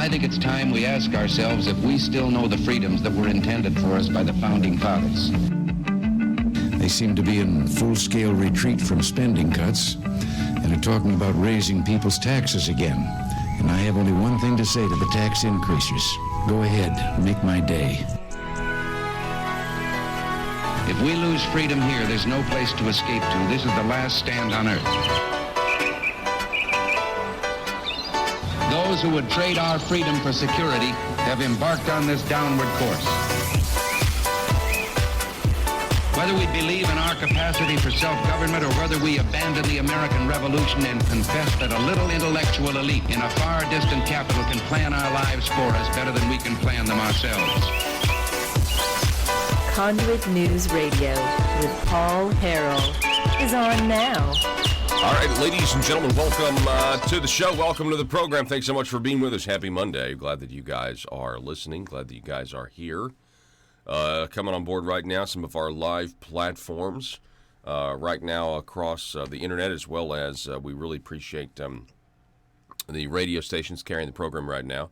I think it's time we ask ourselves if we still know the freedoms that were intended for us by the Founding Fathers. They seem to be in full-scale retreat from spending cuts and are talking about raising people's taxes again. And I have only one thing to say to the tax increasers. Go ahead, make my day. If we lose freedom here, there's no place to escape to. This is the last stand on earth. Those who would trade our freedom for security have embarked on this downward course. Whether we believe in our capacity for self-government or whether we abandon the American Revolution and confess that a little intellectual elite in a far distant capital can plan our lives for us better than we can plan them ourselves. Conduit News Radio with Paul Harrell is on now. All right, ladies and gentlemen, welcome to the show. Welcome to the program. Thanks so much for being with us. Happy Monday. Glad that you guys are listening. Glad that you guys are here. Coming on board right now, some of our live platforms right now across the internet, as well as we really appreciate the radio stations carrying the program right now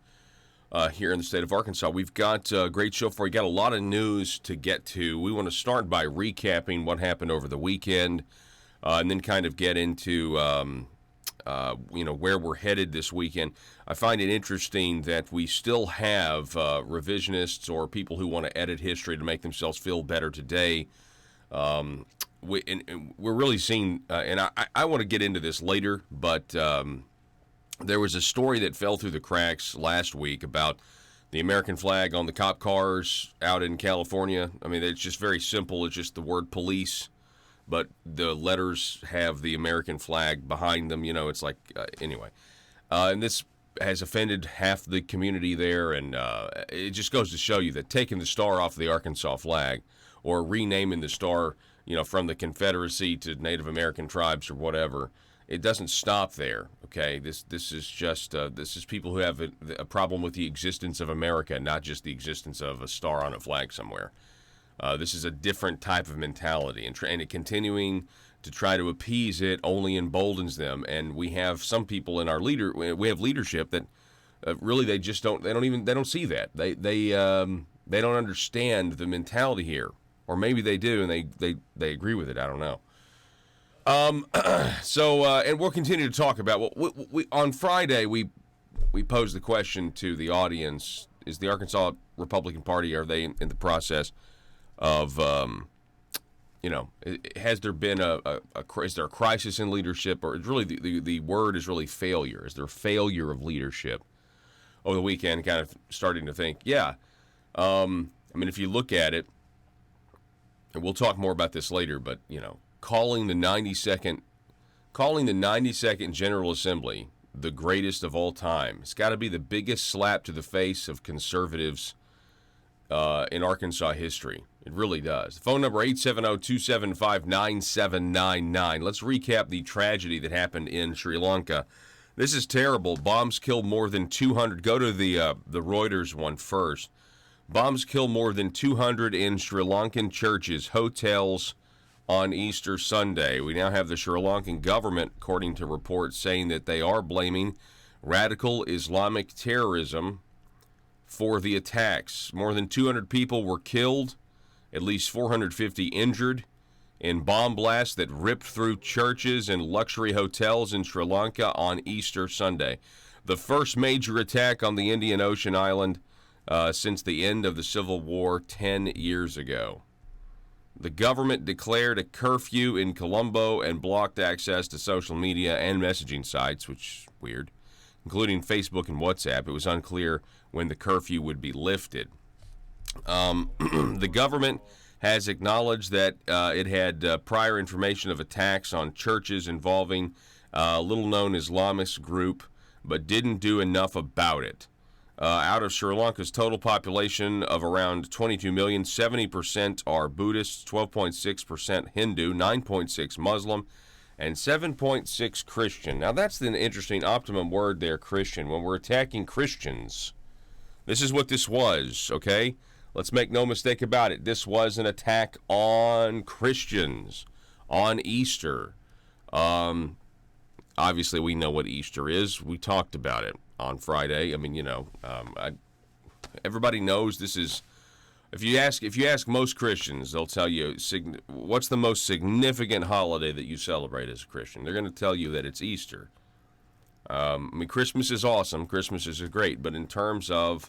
here in the state of Arkansas. We've got a great show for you. Got a lot of news to get to. We want to start by recapping what happened over the weekend. And then kind of get into, where we're headed this weekend. I find it interesting that we still have revisionists or people who want to edit history to make themselves feel better today. And we're really seeing, and I want to get into this later, but there was a story that fell through the cracks last week about the American flag on the cop cars out in California. I mean, it's just very simple. It's just the word police, but the letters have the American flag behind them. You know, it's like, anyway. And this has offended half the community there, and it just goes to show you that taking the star off the Arkansas flag or renaming the star, from the Confederacy to Native American tribes or whatever, it doesn't stop there, okay? This is just, this is people who have a problem with the existence of America, not just the existence of a star on a flag somewhere. This is a different type of mentality, and it continuing to try to appease it only emboldens them. And we have some people in our we have leadership that really they don't see that. They don't understand the mentality here, or maybe they do and they agree with it. I don't know. And we'll continue to talk about we on Friday we posed the question to the audience: is the Arkansas Republican Party, are they in the process of, has there been is there a crisis in leadership, or is really the word is really failure? Is there a failure of leadership? Over the weekend, kind of starting to think, if you look at it, and we'll talk more about this later, but, calling the 92nd General Assembly the greatest of all time, it's got to be the biggest slap to the face of conservatives in Arkansas history. It really does. The phone number 870-275-9799. Let's recap the tragedy that happened in Sri Lanka. This is terrible. Bombs killed more than 200. Go to the Reuters one first. Bombs killed more than 200 in Sri Lankan churches, hotels on Easter Sunday. We now have the Sri Lankan government, according to reports, saying that they are blaming radical Islamic terrorism for the attacks. More than 200 people were killed, at least 450 injured in bomb blasts that ripped through churches and luxury hotels in Sri Lanka on Easter Sunday. The first major attack on the Indian Ocean island since the end of the Civil War 10 years ago. The government declared a curfew in Colombo and blocked access to social media and messaging sites, which is weird, including Facebook and WhatsApp. It was unclear when the curfew would be lifted. The government has acknowledged that it had prior information of attacks on churches involving a little-known Islamist group, but didn't do enough about it. Out of Sri Lanka's total population of around 22 million, 70% are Buddhists, 12.6% Hindu, 9.6% Muslim, and 7.6% Christian. Now, that's the interesting optimum word there, Christian. When we're attacking Christians, this is what this was, okay? Let's make no mistake about it. This was an attack on Christians on Easter. Obviously, we know what Easter is. We talked about it. on Friday. I mean, everybody knows this is. If you ask most Christians, they'll tell you what's the most significant holiday that you celebrate as a Christian. They're going to tell you that it's Easter. I mean, Christmas is awesome. Christmas is great, but in terms of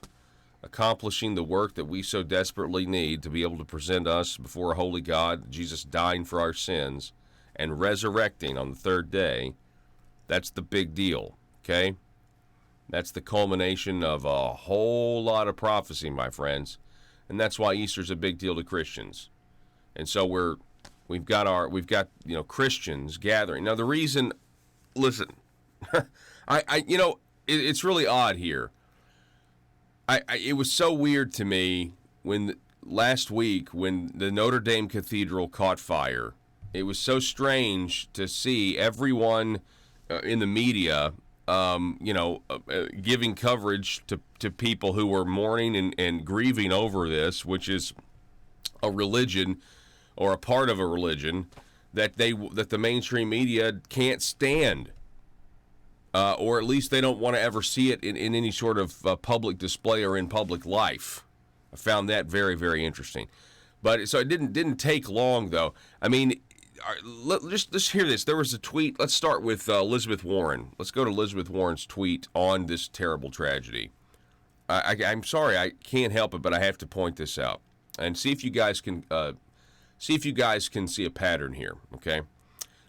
accomplishing the work that we so desperately need to be able to present us before a holy God, Jesus dying for our sins and resurrecting on the third day, that's the big deal, okay? That's the culmination of a whole lot of prophecy, my friends. And that's why Easter's a big deal to Christians. And so we've got Christians gathering. Now the reason, listen, it's really odd here. It was so weird to me when last week when the Notre Dame Cathedral caught fire. It was so strange to see everyone in the media giving coverage to people who were mourning and grieving over this, which is a religion or a part of a religion that the mainstream media can't stand, or at least they don't want to ever see it in any sort of public display or in public life. I found that very, very interesting. But so it didn't take long, though. I mean, let's hear this. There was a tweet. Let's start with Elizabeth Warren. Let's go to Elizabeth Warren's tweet on this terrible tragedy. I'm sorry, I can't help it, but I have to point this out and see if you guys can see a pattern here. Okay,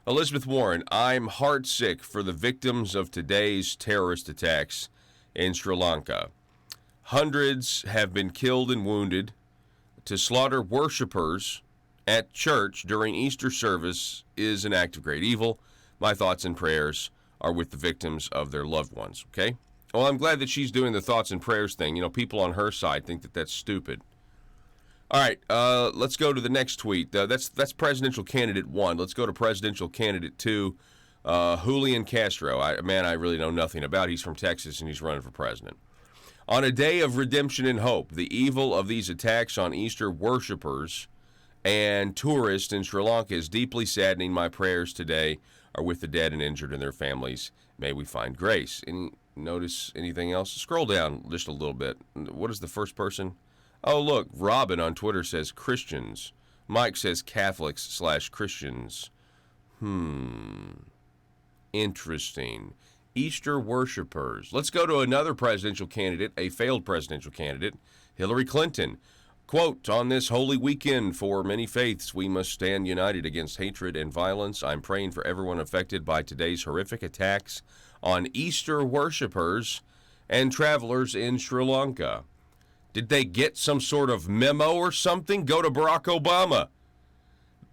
Elizabeth Warren. I'm heartsick for the victims of today's terrorist attacks in Sri Lanka. Hundreds have been killed and wounded. To slaughter worshipers at church during Easter service is an act of great evil. My thoughts and prayers are with the victims of their loved ones, okay? Well, I'm glad that she's doing the thoughts and prayers thing. You know, people on her side think that that's stupid. All right, let's go to the next tweet. That's presidential candidate 1. Let's go to presidential candidate 2, Julian Castro. I really know nothing about. He's from Texas, and he's running for president. On a day of redemption and hope, the evil of these attacks on Easter worshipers and tourists in Sri Lanka is deeply saddening. My prayers today are with the dead and injured and their families. May we find grace. Notice anything else? Scroll down just a little bit. What is the first person? Oh, look, Robin on Twitter says Christians. Mike says Catholics/Christians. Interesting. Easter worshipers. Let's go to another presidential candidate, a failed presidential candidate, Hillary Clinton. Quote, on this holy weekend for many faiths, we must stand united against hatred and violence. I'm praying for everyone affected by today's horrific attacks on Easter worshipers and travelers in Sri Lanka. Did they get some sort of memo or something? Go to Barack Obama.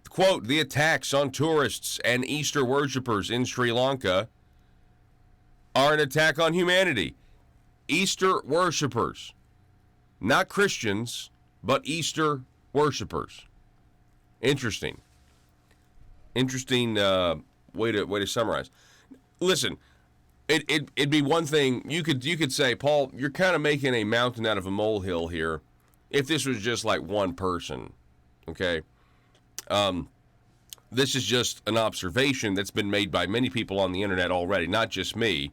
Quote, the attacks on tourists and Easter worshipers in Sri Lanka are an attack on humanity. Easter worshipers, not Christians, but Easter worshipers. Interesting way to summarize. Listen, it'd be one thing you could say, Paul, you're kind of making a mountain out of a molehill here. If this was just like one person, okay. This is just an observation that's been made by many people on the internet already, not just me.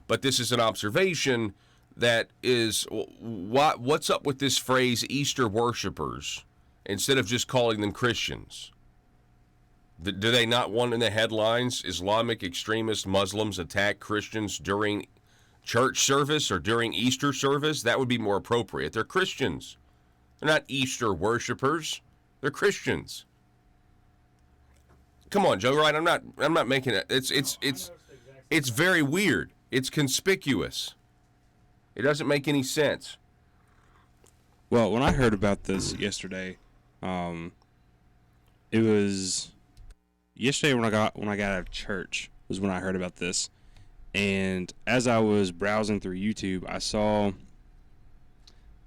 But this is an observation that is, what's up with this phrase, Easter worshipers, instead of just calling them Christians? Do they not want in the headlines, Islamic extremist Muslims attack Christians during church service or during Easter service? That would be more appropriate. They're Christians. They're not Easter worshipers. They're Christians. Come on, Joe, right? I'm not making it. It's very weird. It's conspicuous. It doesn't make any sense. Well, when I heard about this yesterday, it was yesterday when I got out of church was when I heard about this. And as I was browsing through YouTube, I saw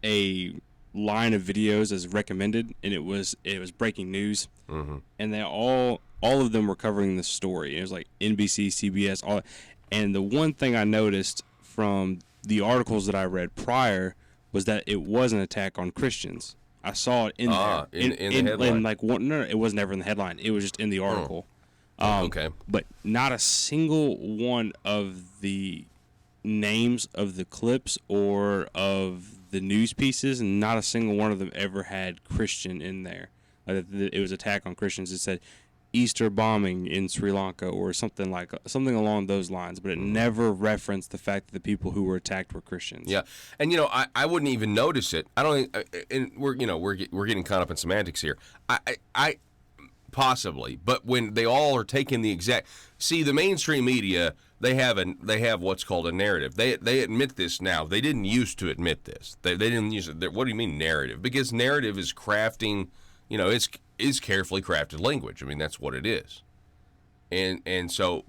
a line of videos as recommended, and it was breaking news. Mm-hmm. And they all of them were covering the story. It was like NBC, CBS, all. And the one thing I noticed from the articles that I read prior was that it was an attack on Christians. I saw it in there. In the headline. It was never in the headline. It was just in the article. Okay. But not a single one of the names of the clips or of the news pieces, and not a single one of them ever had Christian in there. It was attack on Christians. It said Easter bombing in Sri Lanka or something along those lines, but it never referenced the fact that the people who were attacked were Christians. Yeah, and I wouldn't even notice it. I don't think, and we're getting caught up in semantics here. I possibly, but when they all are taking the exact, see, the mainstream media, they have what's called a narrative. They admit this now. They didn't used to admit this. They didn't use it. What do you mean narrative? Because narrative is crafting. Is carefully crafted language. I mean, that's what it is. And so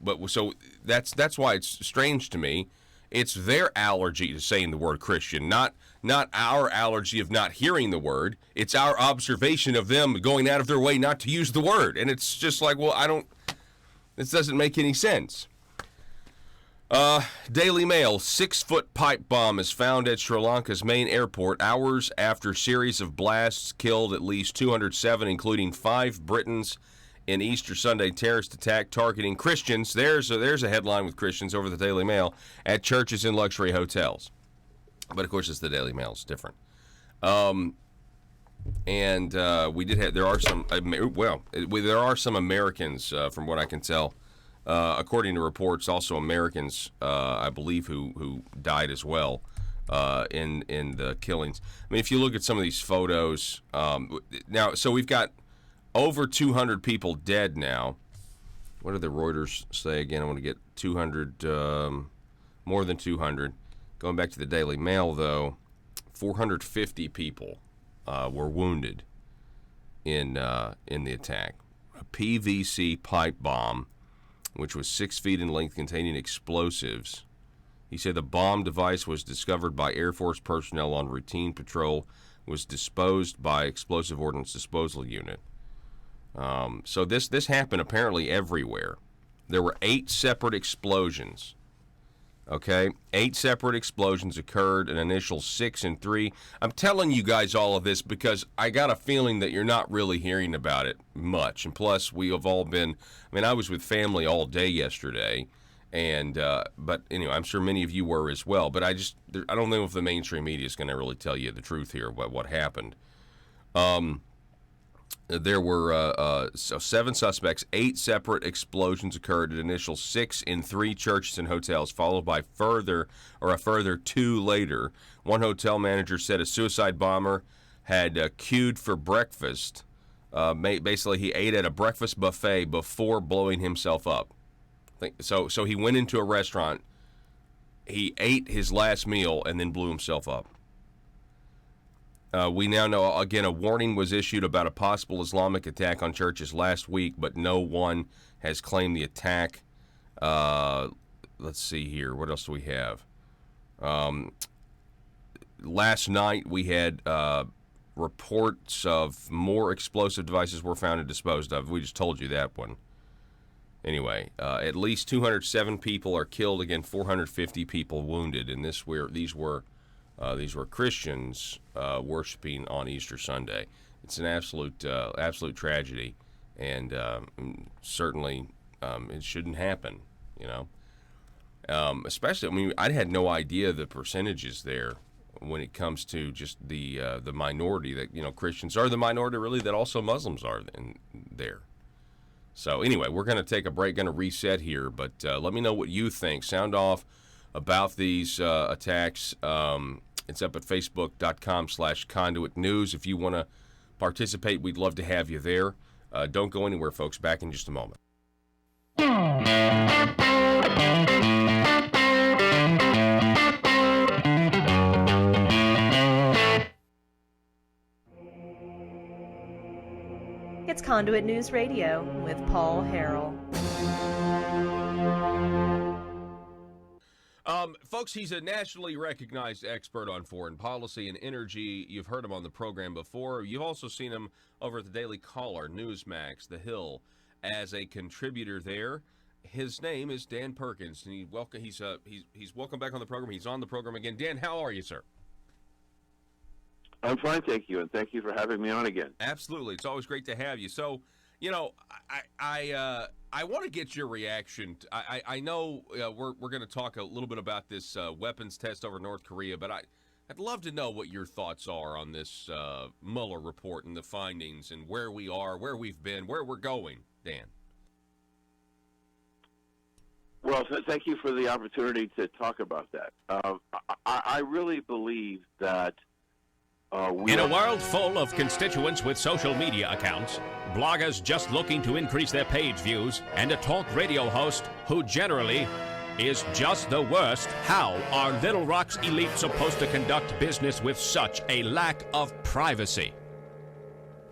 that's why it's strange to me. It's their allergy to saying the word Christian, not our allergy of not hearing the word. It's our observation of them going out of their way not to use the word. And it's just like, well, this doesn't make any sense. Daily Mail, 6-foot pipe bomb is found at Sri Lanka's main airport hours after series of blasts killed at least 207, including 5 Britons in Easter Sunday terrorist attack targeting Christians. There's a headline with Christians over the Daily Mail at churches and luxury hotels. But of course, it's the Daily Mail. It's different. We did have, there are some Americans, from what I can tell. According to reports, also Americans, I believe, who died as well in the killings. I mean, if you look at some of these photos now, so we've got over 200 people dead now. What did the Reuters say again? I want to get 200, more than 200. Going back to the Daily Mail, though, 450 people were wounded in the attack. A PVC pipe bomb, which was 6 feet in length, containing explosives. He said the bomb device was discovered by Air Force personnel on routine patrol, was disposed by Explosive Ordnance Disposal Unit. So this happened apparently everywhere. There were 8 separate explosions. Okay, 8 separate explosions occurred, an initial 6 and 3. I'm telling you guys all of this because I got a feeling that you're not really hearing about it much. And plus, we have all been, I was with family all day yesterday, and but anyway, I'm sure many of you were as well. But I don't know if the mainstream media is going to really tell you the truth here about what happened. There were 7 suspects. 8 separate explosions occurred. An initial 6 in 3 churches and hotels, followed by a further 2 later. One hotel manager said a suicide bomber had queued for breakfast. Basically, he ate at a breakfast buffet before blowing himself up. So he went into a restaurant. He ate his last meal and then blew himself up. We now know, again, a warning was issued about a possible Islamic attack on churches last week, but no one has claimed the attack. Let's see here. What else do we have? Last night we had reports of more explosive devices were found and disposed of. We just told you that one. Anyway, at least 207 people are killed, again, 450 people wounded, and these were Christians worshiping on Easter Sunday. It's an absolute tragedy, and certainly it shouldn't happen. Especially, I had no idea the percentages there when it comes to just the minority that Christians are the minority really that also Muslims are in there. So anyway, we're going to take a break, going to reset here, but let me know what you think. Sound off about these attacks. It's up at facebook.com/Conduit News. If you want to participate, we'd love to have you there. Don't go anywhere, folks. Back in just a moment. It's Conduit News Radio with Paul Harrell. Folks, he's a nationally recognized expert on foreign policy and energy. You've heard him on the program before. You've also seen him over at the Daily Caller, Newsmax, The Hill, as a contributor there. His name is Dan Perkins, and he's welcome back on the program. He's on the program again. Dan, how are you, sir? I'm fine, thank you, and thank you for having me on again. Absolutely. It's always great to have you. So, You know, I want to get your reaction. I know we're going to talk a little bit about this weapons test over North Korea, but I'd love to know what your thoughts are on this Mueller report and the findings and where we are, where we've been, where we're going, Dan. Well, thank you for the opportunity to talk about that. I really believe that in a world full of constituents with social media accounts, bloggers just looking to increase their page views, and a talk radio host who generally is just the worst, how are Little Rock's elite supposed to conduct business with such a lack of privacy?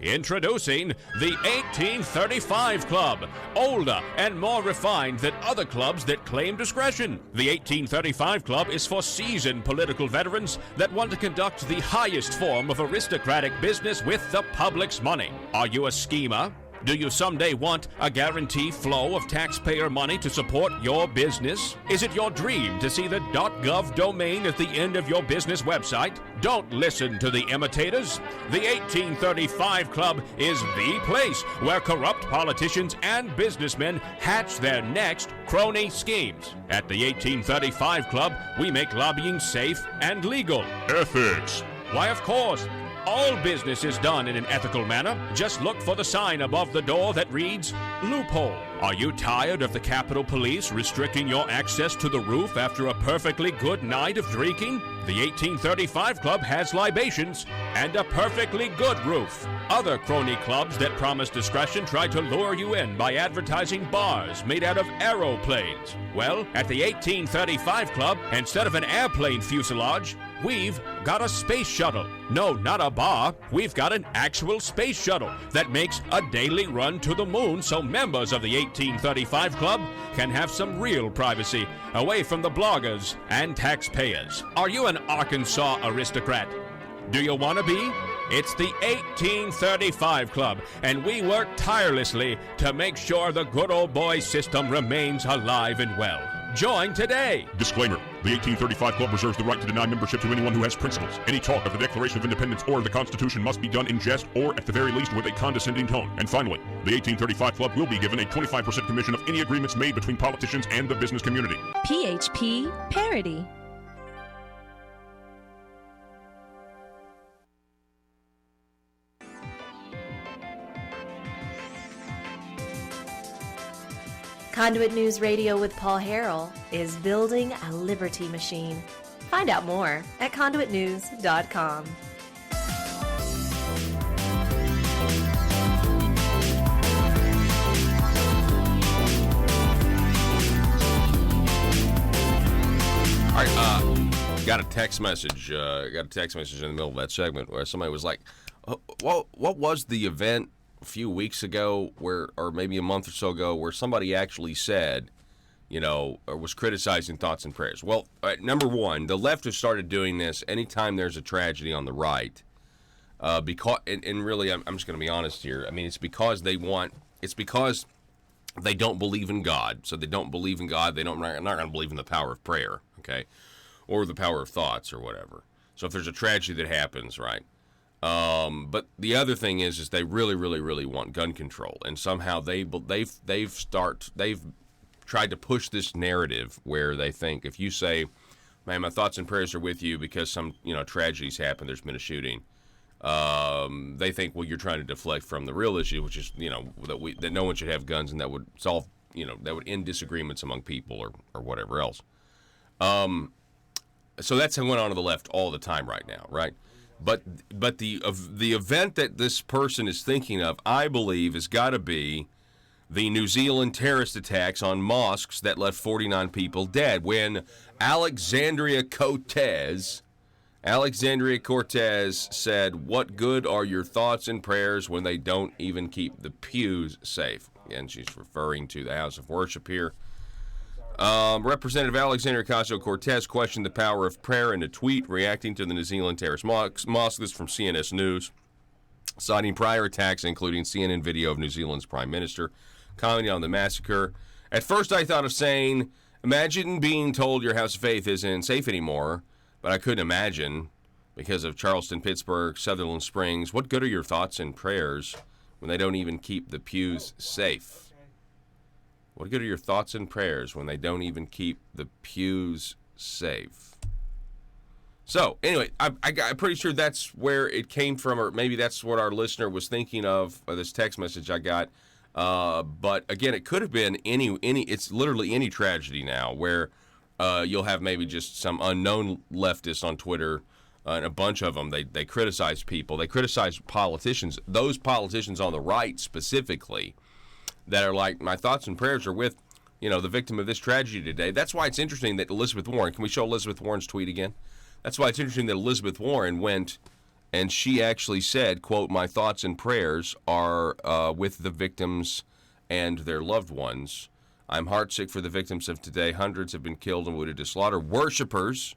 Introducing the 1835 Club, older and more refined than other clubs that claim discretion. The 1835 Club is for seasoned political veterans that want to conduct the highest form of aristocratic business with the public's money. Are you a schemer? Do you someday want a guaranteed flow of taxpayer money to support your business? Is it your dream to see the .gov domain at the end of your business website? Don't listen to the imitators. The 1835 Club is the place where corrupt politicians and businessmen hatch their next crony schemes. At the 1835 Club, we make lobbying safe and legal. Ethics. Why, of course. All business is done in an ethical manner. Just look for the sign above the door that reads, loophole. Are you tired of the Capitol Police restricting your access to the roof after a perfectly good night of drinking? The 1835 Club has libations and a perfectly good roof. Other crony clubs that promise discretion try to lure you in by advertising bars made out of aeroplanes. Well, at the 1835 Club, instead of an airplane fuselage, we've got a space shuttle. No, not a bar. We've got an actual space shuttle that makes a daily run to the moon so members of the 1835 Club can have some real privacy away from the bloggers and taxpayers. Are you an Arkansas aristocrat? Do you want to be? It's the 1835 Club, and we work tirelessly to make sure the good old boy system remains alive and well. Join today. Disclaimer. The 1835 Club reserves the right to deny membership to anyone who has principles. Any talk of the Declaration of Independence or the Constitution must be done in jest or, at the very least, with a condescending tone. And finally, the 1835 Club will be given a 25% commission of any agreements made between politicians and the business community. PHP Parody. Conduit News Radio with Paul Harrell is building a liberty machine. Find out more at conduitnews.com. All right, got a text message. In the middle of that segment where somebody was like, "What was the event a few weeks ago, or maybe a month or so ago, where somebody actually said, or was criticizing thoughts and prayers?" Well, number one, the left has started doing this anytime there's a tragedy on the right, because and really, I'm just going to be honest here. I mean, it's because they don't believe in God. So they don't believe in God. They're not going to believe in the power of prayer, okay, or the power of thoughts or whatever. So if there's a tragedy that happens, right? But the other thing is they really, really, really want gun control, and somehow they've tried to push this narrative where they think if you say, "Man, my thoughts and prayers are with you because some tragedies happen, there's been a shooting," they think, well, you're trying to deflect from the real issue, which is that no one should have guns, and that would solve that would end disagreements among people or whatever else. So that's going on the left all the time right now, right? But the event that this person is thinking of, I believe, has got to be the New Zealand terrorist attacks on mosques that left 49 people dead. When Alexandria Cortez said, "What good are your thoughts and prayers when they don't even keep the pews safe?" Again, she's referring to the house of worship here. Representative Alexandria Ocasio-Cortez questioned the power of prayer in a tweet reacting to the New Zealand terrorist mosque. This is from CNS News, citing prior attacks, including CNN video of New Zealand's prime minister commenting on the massacre. "At first I thought of saying, imagine being told your house of faith isn't safe anymore, but I couldn't imagine because of Charleston, Pittsburgh, Sutherland Springs. What good are your thoughts and prayers when they don't even keep the pews safe? What good are your thoughts and prayers when they don't even keep the pews safe? So, anyway, I'm pretty sure that's where it came from, or maybe that's what our listener was thinking of, this text message I got. But, again, it could have been it's literally any tragedy now where you'll have maybe just some unknown leftist on Twitter, and a bunch of them, they criticize people. They criticize politicians, those politicians on the right specifically, that are like, my thoughts and prayers are with, the victim of this tragedy today. That's why it's interesting that Elizabeth Warren, can we show Elizabeth Warren's tweet again? That's why it's interesting that Elizabeth Warren went and she actually said, quote, my thoughts and prayers are with the victims and their loved ones. I'm heartsick for the victims of today. Hundreds have been killed and wounded to slaughter worshipers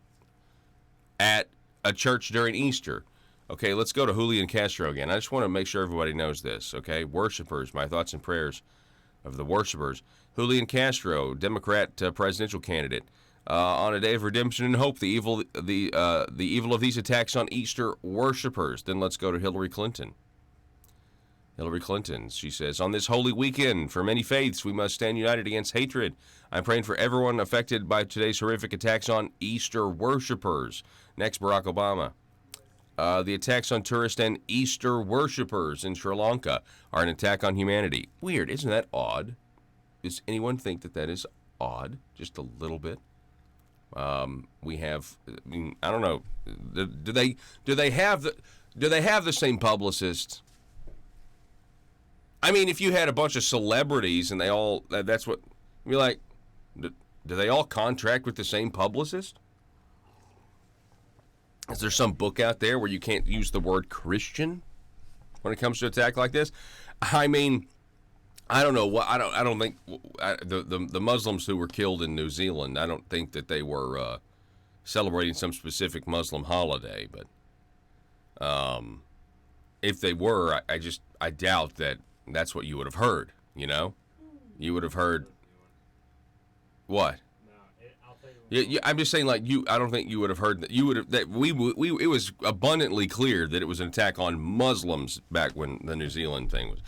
at a church during Easter. Okay, let's go to Julian Castro again. I just want to make sure everybody knows this, okay? Worshipers, my thoughts and prayers of the worshipers. Julian Castro, Democrat presidential candidate. On a day of redemption and hope, the evil of these attacks on Easter worshipers. Then let's go to Hillary Clinton. Hillary Clinton, she says, on this holy weekend, for many faiths, we must stand united against hatred. I'm praying for everyone affected by today's horrific attacks on Easter worshipers. Next, Barack Obama. The attacks on tourists and Easter worshipers in Sri Lanka are an attack on humanity. Weird, isn't that odd? Does anyone think that is odd? Just a little bit? We have, I don't know. Do they have the same publicist? I mean, if you had a bunch of celebrities and that's what, be like, do they all contract with the same publicist? Is there some book out there where you can't use the word Christian when it comes to an attack like this? I mean, I don't know. I don't think the Muslims who were killed in New Zealand, I don't think that they were celebrating some specific Muslim holiday. But if they were, I doubt that that's what you would have heard. You would have heard what? Yeah, I'm just saying, I don't think you would have heard that. You would have that it was abundantly clear that it was an attack on Muslims back when the New Zealand thing was.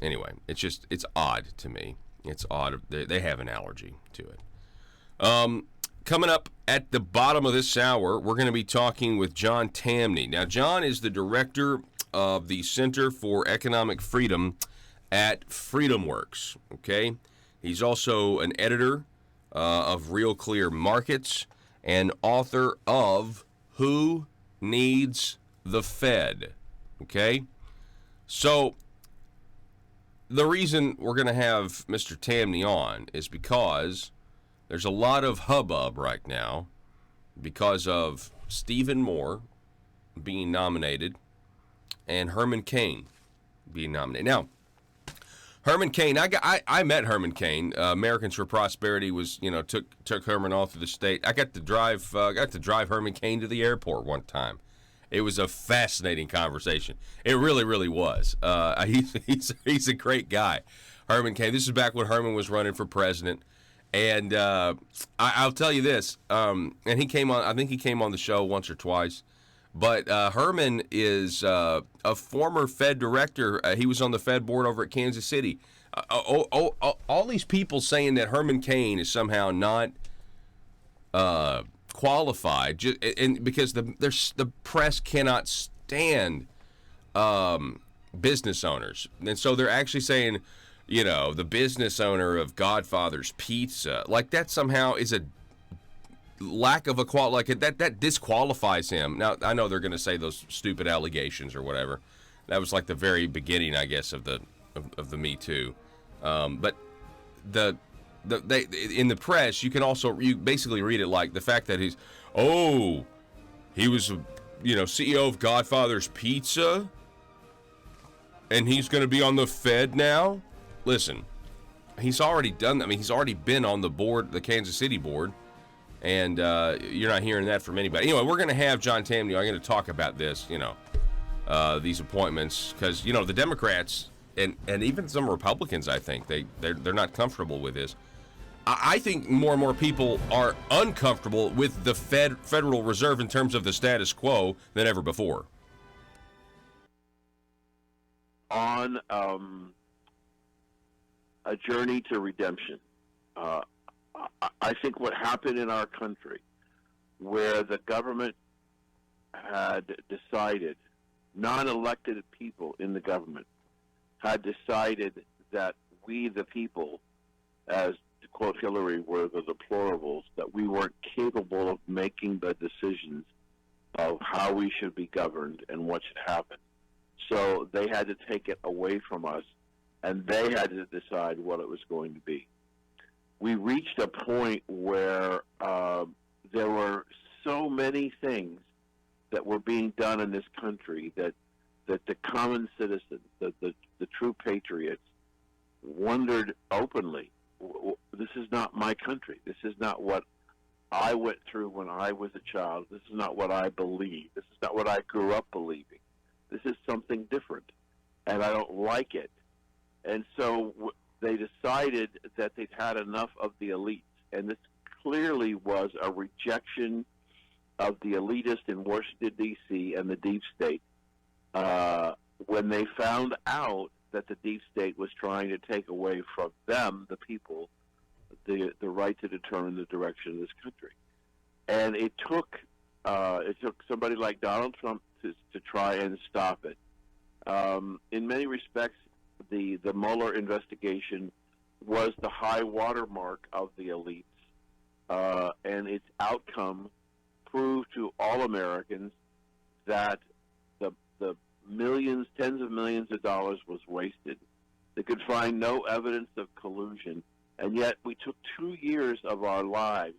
Anyway, it's odd to me. It's odd. They have an allergy to it. Coming up at the bottom of this hour, we're going to be talking with John Tamney. Now, John is the director of the Center for Economic Freedom at FreedomWorks. Okay, he's also an editor of Real Clear Markets and author of Who Needs the Fed? Okay, so the reason we're going to have Mr. Tamney on is because there's a lot of hubbub right now because of Stephen Moore being nominated and Herman Cain being nominated. Now, Herman Cain, I met Herman Cain. Americans for Prosperity was, took Herman all through the state. I got to drive Herman Cain to the airport one time. It was a fascinating conversation. It really, really was. He's a great guy, Herman Cain. This is back when Herman was running for president, and I'll tell you this. And he came on. I think he came on the show once or twice. But Herman is a former Fed director. He was on the Fed board over at Kansas City. All these people saying that Herman Cain is somehow not qualified, and because the press cannot stand business owners, and so they're actually saying, the business owner of Godfather's Pizza, like that somehow is a lack of that disqualifies him. Now I know they're going to say those stupid allegations or whatever. That was like the very beginning, I guess, of the Me Too. But they in the press, you basically read it like the fact that he was CEO of Godfather's Pizza, and he's going to be on the Fed now. Listen, he's already done that. I mean, he's already been on the board, the Kansas City board. And you're not hearing that from anybody. Anyway, we're going to have John Tamney. I'm going to talk about this, these appointments, because the Democrats and even some Republicans, I think they're not comfortable with this. I think more and more people are uncomfortable with the Federal Reserve in terms of the status quo than ever before. on a journey to redemption. I think what happened in our country, where the government had decided, non-elected people in the government had decided that we, the people, as to quote Hillary, were the deplorables, that we weren't capable of making the decisions of how we should be governed and what should happen. So they had to take it away from us, and they had to decide what it was going to be. We reached a point where there were so many things that were being done in this country that the common citizens, the true patriots, wondered openly, this is not my country. This is not what I went through when I was a child. This is not what I believe. This is not what I grew up believing. This is something different, and I don't like it. And so they decided that they'd had enough of the elites, and this clearly was a rejection of the elitists in Washington, D.C. and the deep state when they found out that the deep state was trying to take away from them, the people, the right to determine the direction of this country. And it took somebody like Donald Trump to try and stop it. In many respects, the Mueller investigation was the high watermark of the elites, and its outcome proved to all Americans that the millions, tens of millions of dollars was wasted. They could find no evidence of collusion, and yet we took 2 years of our lives,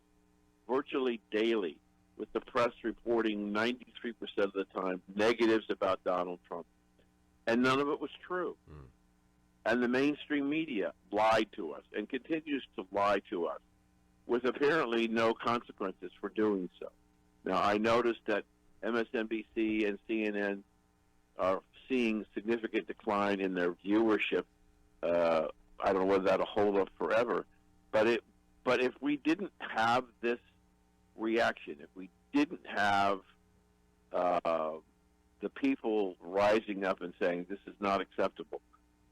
virtually daily, with the press reporting 93% of the time negatives about Donald Trump. And none of it was true. And the mainstream media lied to us and continues to lie to us with apparently no consequences for doing so. Now, I noticed that MSNBC and CNN are seeing significant decline in their viewership. I don't know whether that'll hold up forever, but if we didn't have this reaction, if we didn't have the people rising up and saying this is not acceptable,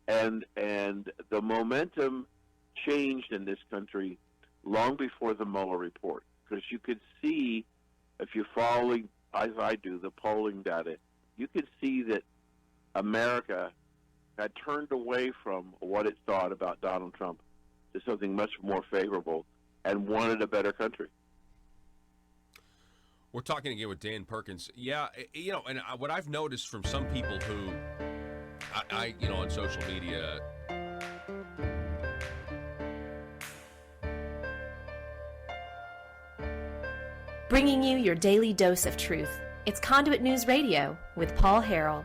and the momentum changed in this country long before the Mueller report, because you could see, if you follow, as I do, the polling data, you could see that America had turned away from what it thought about Donald Trump to something much more favorable and wanted a better country. We're talking again with Dan Perkins. Yeah, and what I've noticed from some people who, I on social media, Bringing you your daily dose of truth. It's Conduit News Radio with Paul Harrell.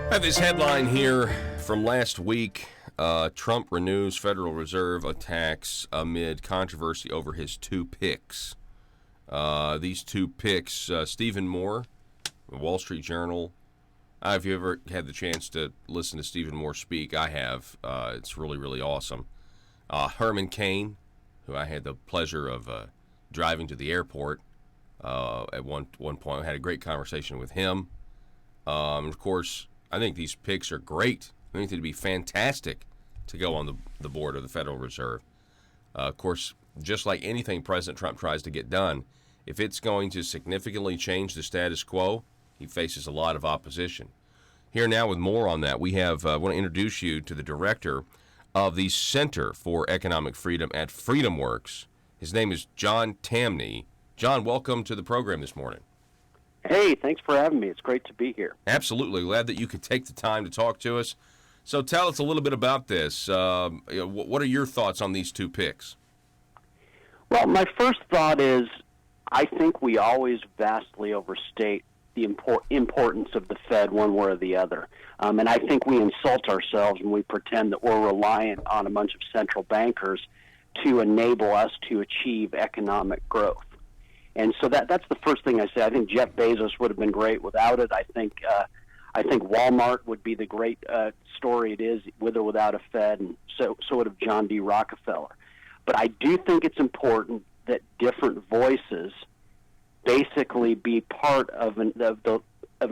I have this headline here from last week. Trump renews Federal Reserve attacks amid controversy over his 2 picks. These 2 picks, Stephen Moore, the Wall Street Journal. If you ever had the chance to listen to Stephen Moore speak, I have. It's really, really awesome. Herman Cain, who I had the pleasure of driving to the airport at one point. I had a great conversation with him. Of course, I think these picks are great. I think they'd be fantastic to go on the board of the Federal Reserve. Of course, just like anything President Trump tries to get done, if it's going to significantly change the status quo, he faces a lot of opposition. Here now with more on that, we have, I want to introduce you to the director of the Center for Economic Freedom at FreedomWorks. His name is John Tamny. John, welcome to the program this morning. Hey, thanks for having me. It's great to be here. Absolutely. Glad that you could take the time to talk to us. So tell us a little bit about this. What are your thoughts on these 2 picks? Well, my first thought is I think we always vastly overstate the importance of the Fed one way or the other. And I think we insult ourselves when we pretend that we're reliant on a bunch of central bankers to enable us to achieve economic growth. And so that's the first thing I say. I think Jeff Bezos would have been great without it. I I think Walmart would be the great story it is, with or without a Fed, and so would have John D. Rockefeller. But I do think it's important that different voices basically be part of an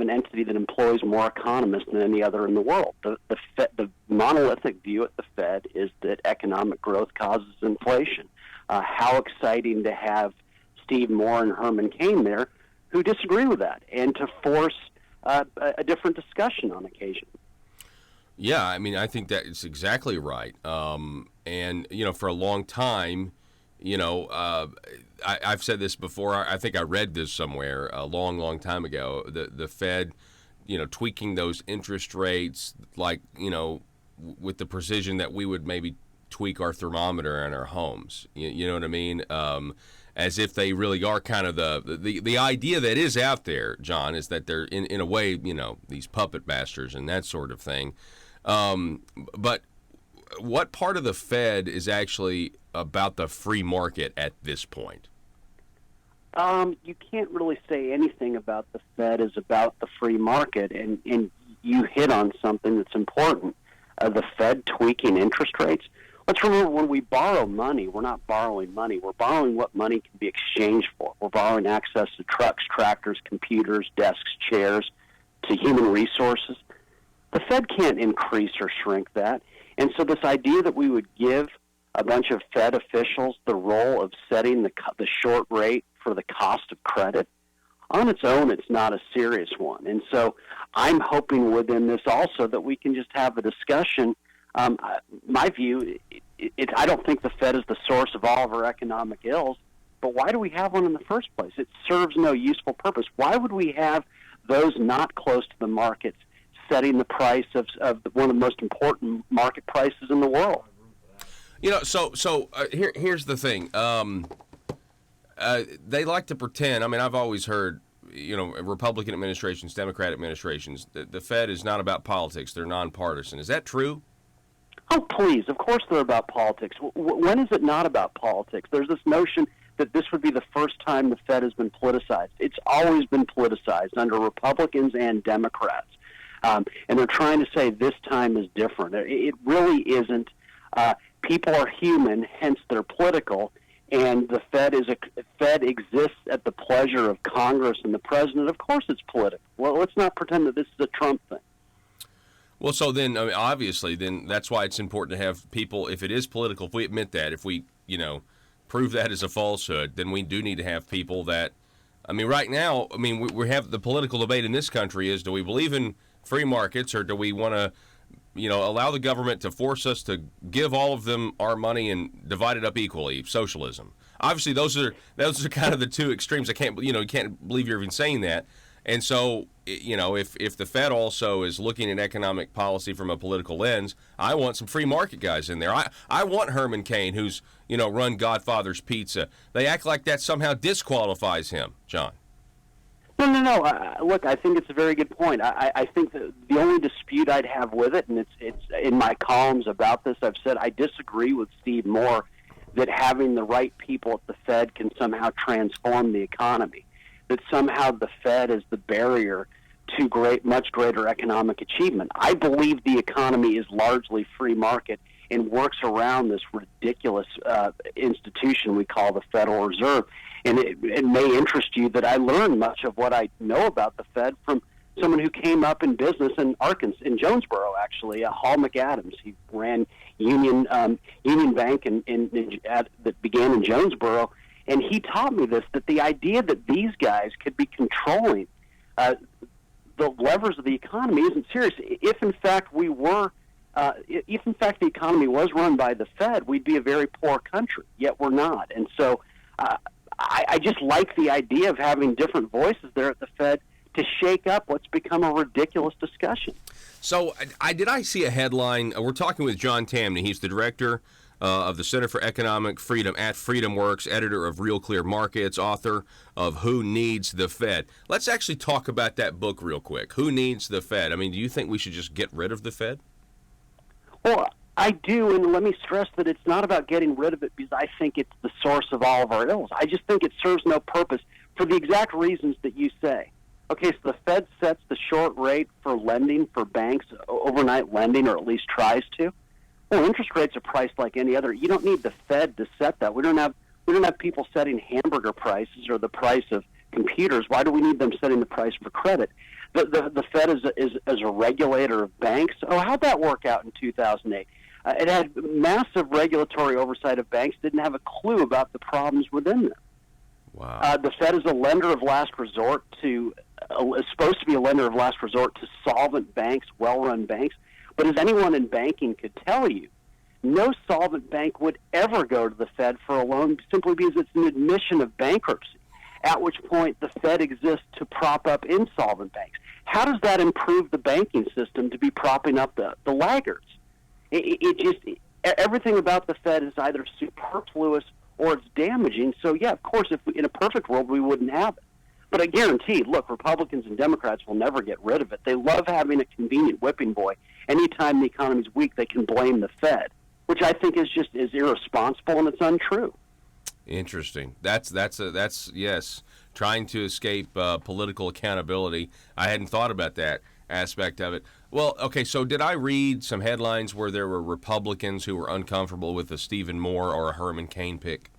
entity that employs more economists than any other in the world. The monolithic view at the Fed is that economic growth causes inflation. How exciting to have Steve Moore and Herman Cain there, who disagree with that, and to force a different discussion on occasion. Yeah, I mean, I think that it's exactly right. And, for a long time, I've said this before. I think I read this somewhere a long, long time ago. The Fed, tweaking those interest rates, like, with the precision that we would maybe tweak our thermometer in our homes. You know what I mean? As if they really are kind of the idea that is out there, John, is that they're in a way, these puppet masters and that sort of thing. But what part of the Fed is actually about the free market at this point? You can't really say anything about the Fed is about the free market, and you hit on something that's important. The Fed tweaking interest rates. Let's remember, when we borrow money, we're not borrowing money. We're borrowing what money can be exchanged for. We're borrowing access to trucks, tractors, computers, desks, chairs, to human resources. The Fed can't increase or shrink that. And so this idea that we would give a bunch of Fed officials the role of setting the short rate for the cost of credit, on its own, it's not a serious one. And so I'm hoping within this also that we can just have a discussion. My view, I don't think the Fed is the source of all of our economic ills, but why do we have one in the first place? It serves no useful purpose. Why would we have those not close to the markets setting the price of one of the most important market prices in the world? Here's the thing. They like to pretend. I mean, I've always heard, Republican administrations, Democrat administrations, the Fed is not about politics. They're nonpartisan. Is that true? Oh, please. Of course they're about politics. When is it not about politics? There's this notion that this would be the first time the Fed has been politicized. It's always been politicized under Republicans and Democrats. And they're trying to say this time is different. It really isn't. People are human, hence they're political, and the Fed exists at the pleasure of Congress and the president. Of course it's political. Well, let's not pretend that this is a Trump thing. Well, so then, obviously, then that's why it's important to have people, if it is political, if we admit that, if we, prove that as a falsehood, then we do need to have people that, right now, we have the political debate in this country is, do we believe in free markets, or do we want to, allow the government to force us to give all of them our money and divide it up equally, socialism? Obviously, those are kind of the two extremes. You can't believe you're even saying that. And so, if the Fed also is looking at economic policy from a political lens, I want some free market guys in there. I want Herman Cain, who's, run Godfather's Pizza. They act like that somehow disqualifies him, John. No. Look, I think it's a very good point. I think that the only dispute I'd have with it, and it's in my columns about this, I've said I disagree with Steve Moore that having the right people at the Fed can somehow transform the economy, that somehow the Fed is the barrier to much greater economic achievement. I believe the economy is largely free market and works around this ridiculous institution we call the Federal Reserve. And it may interest you that I learned much of what I know about the Fed from someone who came up in business in Arkansas, in Jonesboro, actually, Hall McAdams. He ran Union Bank that began in Jonesboro. And he taught me this, that the idea that these guys could be controlling the levers of the economy isn't serious. If in fact the economy was run by the Fed, we'd be a very poor country. Yet we're not. And so I just like the idea of having different voices there at the Fed to shake up what's become a ridiculous discussion. So I see a headline. We're talking with John Tamney. He's the director of the Center for Economic Freedom at FreedomWorks, editor of Real Clear Markets, author of Who Needs the Fed. Let's actually talk about that book real quick. Who Needs the Fed? Do you think we should just get rid of the Fed? Well, I do, and let me stress that it's not about getting rid of it because I think it's the source of all of our ills. I just think it serves no purpose for the exact reasons that you say. Okay, so the Fed sets the short rate for lending for banks, overnight lending, or at least tries to. Well, interest rates are priced like any other. You don't need the Fed to set that. We don't have people setting hamburger prices or the price of computers. Why do we need them setting the price for credit? The Fed is a regulator of banks. Oh, how'd that work out in 2008? It had massive regulatory oversight of banks, didn't have a clue about the problems within them. Wow. The Fed is a lender of last resort is supposed to be a lender of last resort to solvent banks, well-run banks. But as anyone in banking could tell you, no solvent bank would ever go to the Fed for a loan simply because it's an admission of bankruptcy, at which point the Fed exists to prop up insolvent banks. How does that improve the banking system to be propping up the laggards? Everything about the Fed is either superfluous or it's damaging. So, yeah, of course, in a perfect world, we wouldn't have it. But I guarantee, look, Republicans and Democrats will never get rid of it. They love having a convenient whipping boy. Anytime the economy's weak, they can blame the Fed, which I think is irresponsible and it's untrue. Interesting. That's yes, trying to escape political accountability. I hadn't thought about that aspect of it. Well, okay, so did I read some headlines where there were Republicans who were uncomfortable with a Stephen Moore or a Herman Cain pick?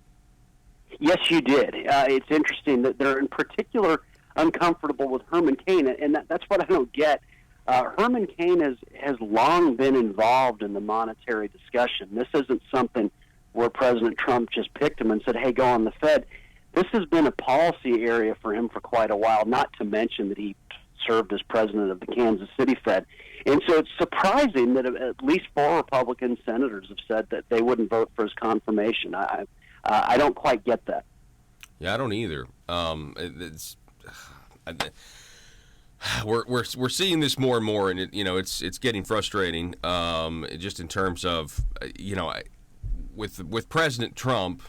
Yes, you did. It's interesting that they're in particular uncomfortable with Herman Cain, and that's what I don't get. Herman Cain has long been involved in the monetary discussion. This isn't something where President Trump just picked him and said, hey, go on the Fed. This has been a policy area for him for quite a while, not to mention that he served as president of the Kansas City Fed. And so it's surprising that at least 4 Republican senators have said that they wouldn't vote for his confirmation. I don't quite get that. Yeah, I don't either. We're seeing this more and more, and it's getting frustrating. Just in terms of with President Trump,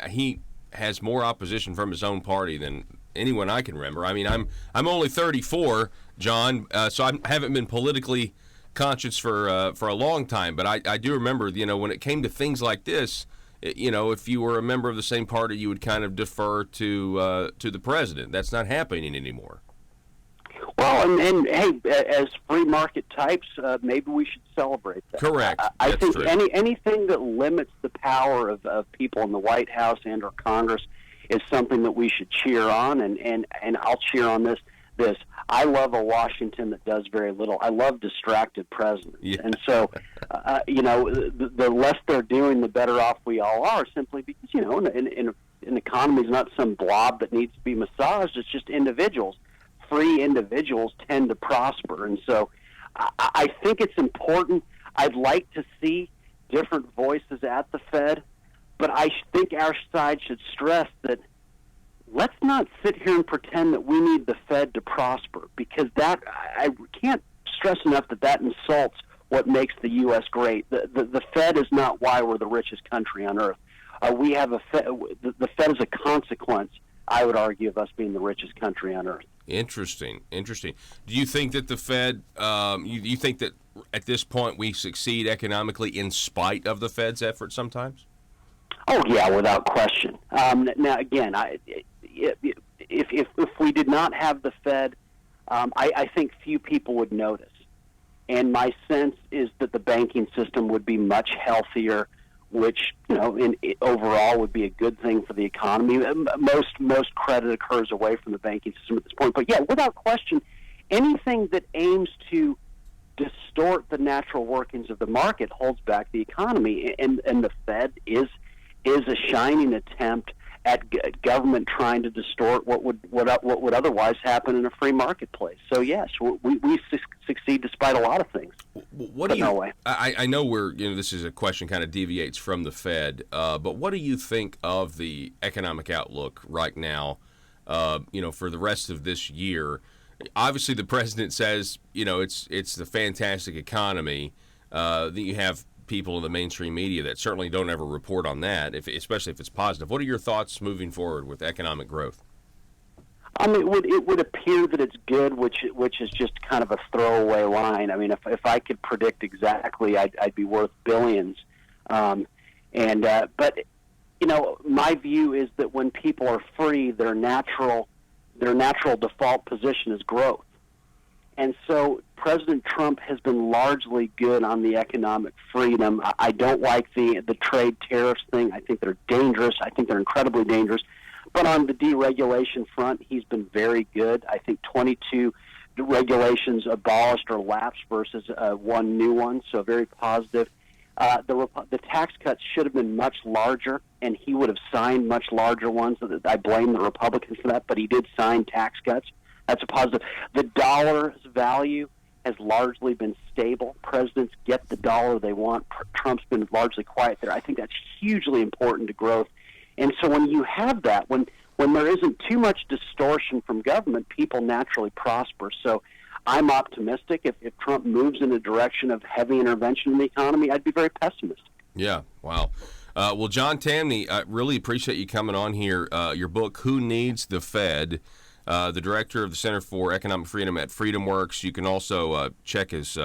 he has more opposition from his own party than anyone I can remember. I mean, I'm only 34, John, so I haven't been politically conscious for a long time. But I do remember, when it came to things like this, if you were a member of the same party, you would kind of defer to the president. That's not happening anymore. Well, and hey, as free market types, maybe we should celebrate that. Correct. I think anything that limits the power of people in the White House and or Congress is something that we should cheer on, and I'll cheer on this. I love a Washington that does very little. I love distracted presidents. Yeah. And so, the less they're doing, the better off we all are, simply because, an economy is not some blob that needs to be massaged. It's just individuals. Free individuals tend to prosper. And so I think it's important. I'd like to see different voices at the Fed, but I think our side should stress that let's not sit here and pretend that we need the Fed to prosper, because that I can't stress enough that insults what makes the U.S. great. The Fed is not why we're the richest country on earth. We have the Fed is a consequence, I would argue, of us being the richest country on earth. Interesting. Do you think that the Fed, you think that at this point we succeed economically in spite of the Fed's efforts sometimes? Oh, yeah, without question. Now, again, if we did not have the Fed, I think few people would notice. And my sense is that the banking system would be much healthier, which, overall would be a good thing for the economy. Most credit occurs away from the banking system at this point. But, yeah, without question, anything that aims to distort the natural workings of the market holds back the economy. And the Fed is a shining attempt at government trying to distort what would otherwise happen in a free marketplace. So yes, we succeed despite a lot of things. What do you? No way. I know this is a question kind of deviates from the Fed, but what do you think of the economic outlook right now? For the rest of this year, obviously the president says it's the fantastic economy. That you have people in the mainstream media that certainly don't ever report on that, especially if it's positive. What are your thoughts moving forward with economic growth? I mean, it would appear that it's good, which is just kind of a throwaway line. I mean, if I could predict exactly, I'd be worth billions. But my view is that when people are free, their natural their natural default position is growth. And so President Trump has been largely good on the economic freedom. I don't like the trade tariffs thing. I think they're dangerous. I think they're incredibly dangerous. But on the deregulation front, he's been very good. I think 22 regulations abolished or lapsed versus one new one, so very positive. The tax cuts should have been much larger, and he would have signed much larger ones. I blame the Republicans for that, but he did sign tax cuts. That's a positive. The dollar's value has largely been stable. Presidents get the dollar they want. Trump's been largely quiet there. I think that's hugely important to growth. And so when you have that, when there isn't too much distortion from government, people naturally prosper. So I'm optimistic. If Trump moves in a direction of heavy intervention in the economy, I'd be very pessimistic. Yeah, wow. Well, John Tamny, I really appreciate you coming on here. Your book, Who Needs the Fed? The director of the Center for Economic Freedom at FreedomWorks. You can also check his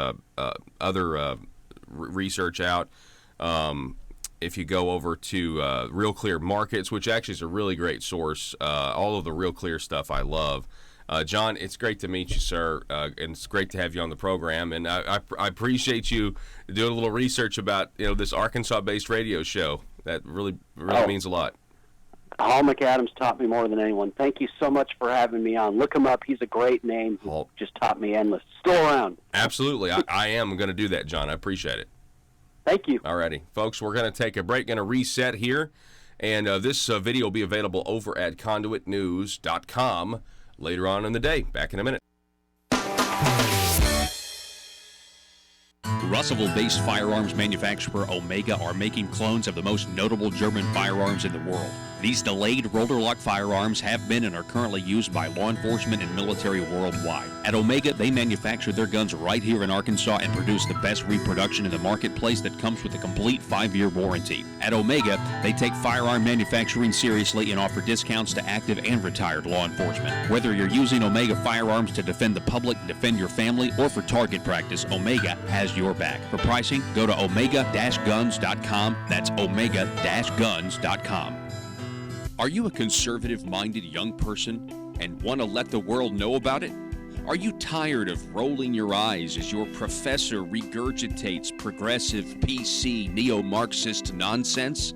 other research out if you go over to Real Clear Markets, which actually is a really great source. All of the Real Clear stuff I love. John, it's great to meet you, sir, and it's great to have you on the program. And I appreciate you doing a little research about this Arkansas-based radio show. That really means a lot. Hall McAdams taught me more than anyone. Thank you so much for having me on. Look him up. He's a great name. He just taught me endless. Still around. Absolutely. I am going to do that, John. I appreciate it. Thank you. All righty. Folks, we're going to take a break, going to reset here. And this video will be available over at conduitnews.com later on in the day. Back in a minute. Russellville-based firearms manufacturer Omega are making clones of the most notable German firearms in the world. These delayed rotor-lock firearms have been and are currently used by law enforcement and military worldwide. At Omega, they manufacture their guns right here in Arkansas and produce the best reproduction in the marketplace that comes with a complete 5-year warranty. At Omega, they take firearm manufacturing seriously and offer discounts to active and retired law enforcement. Whether you're using Omega firearms to defend the public, defend your family, or for target practice, Omega has your back. For pricing, go to omega-guns.com. That's omega-guns.com. Are you a conservative-minded young person and want to let the world know about it? Are you tired of rolling your eyes as your professor regurgitates progressive, PC, neo-Marxist nonsense?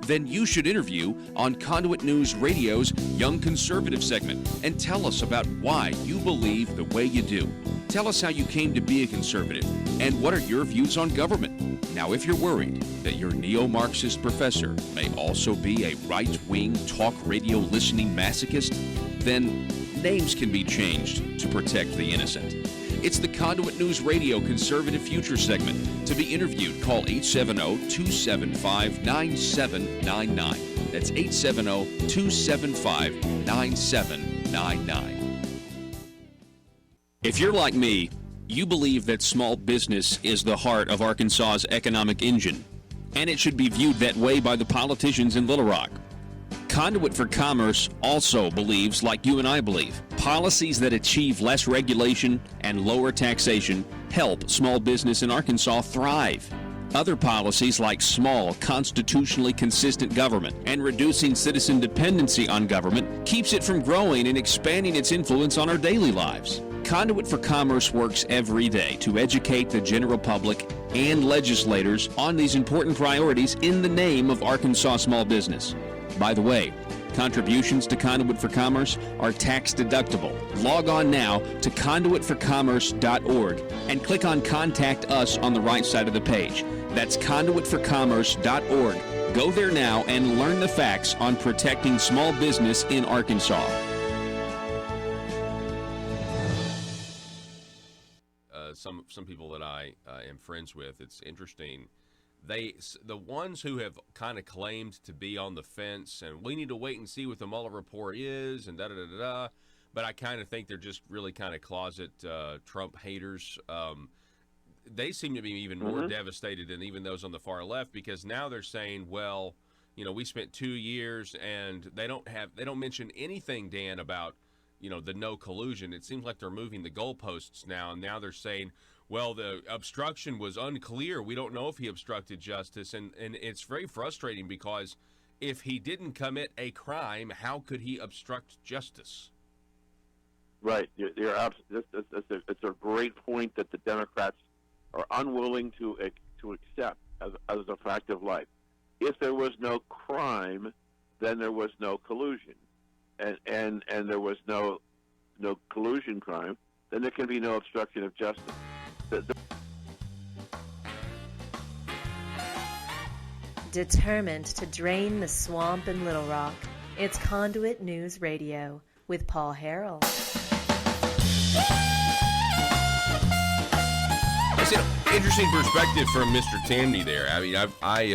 Then you should interview on Conduit News Radio's Young Conservative segment and tell us about why you believe the way you do. Tell us how you came to be a conservative and what are your views on government. Now, if you're worried that your neo-Marxist professor may also be a right-wing talk radio listening masochist, then names can be changed to protect the innocent. It's the Conduit News Radio Conservative Future segment. To be interviewed, call 870-275-9799. That's 870-275-9799. If you're like me, you believe that small business is the heart of Arkansas's economic engine, and it should be viewed that way by the politicians in Little Rock. Conduit for Commerce also believes, like you and I believe, policies that achieve less regulation and lower taxation help small business in Arkansas thrive. Other policies like small, constitutionally consistent government and reducing citizen dependency on government keeps it from growing and expanding its influence on our daily lives. Conduit for Commerce works every day to educate the general public and legislators on these important priorities in the name of Arkansas small business. By the way, contributions to Conduit for Commerce are tax deductible. Log on now to conduitforcommerce.org and click on Contact Us on the right side of the page. That's conduitforcommerce.org. Go there now and learn the facts on protecting small business in Arkansas. Some people that I am friends with, it's interesting. The ones who have kind of claimed to be on the fence, and we need to wait and see what the Mueller report is, and da-da-da-da-da, but I kind of think they're just really kind of closet Trump haters. They seem to be even more devastated than even those on the far left, because now they're saying, well, we spent 2 years, and they don't mention anything, Dan, about the no collusion. It seems like they're moving the goalposts now, and now they're saying, well, the obstruction was unclear. We don't know if he obstructed justice, and it's very frustrating because if he didn't commit a crime, how could he obstruct justice? Right. It's a great point that the Democrats are unwilling to accept as a fact of life. If there was no crime, then there was no collusion, and there was no collusion crime, then there can be no obstruction of justice. Determined to drain the swamp in Little Rock, it's Conduit News Radio with Paul Harrell. It's an interesting perspective from Mr. Tamney there. I mean,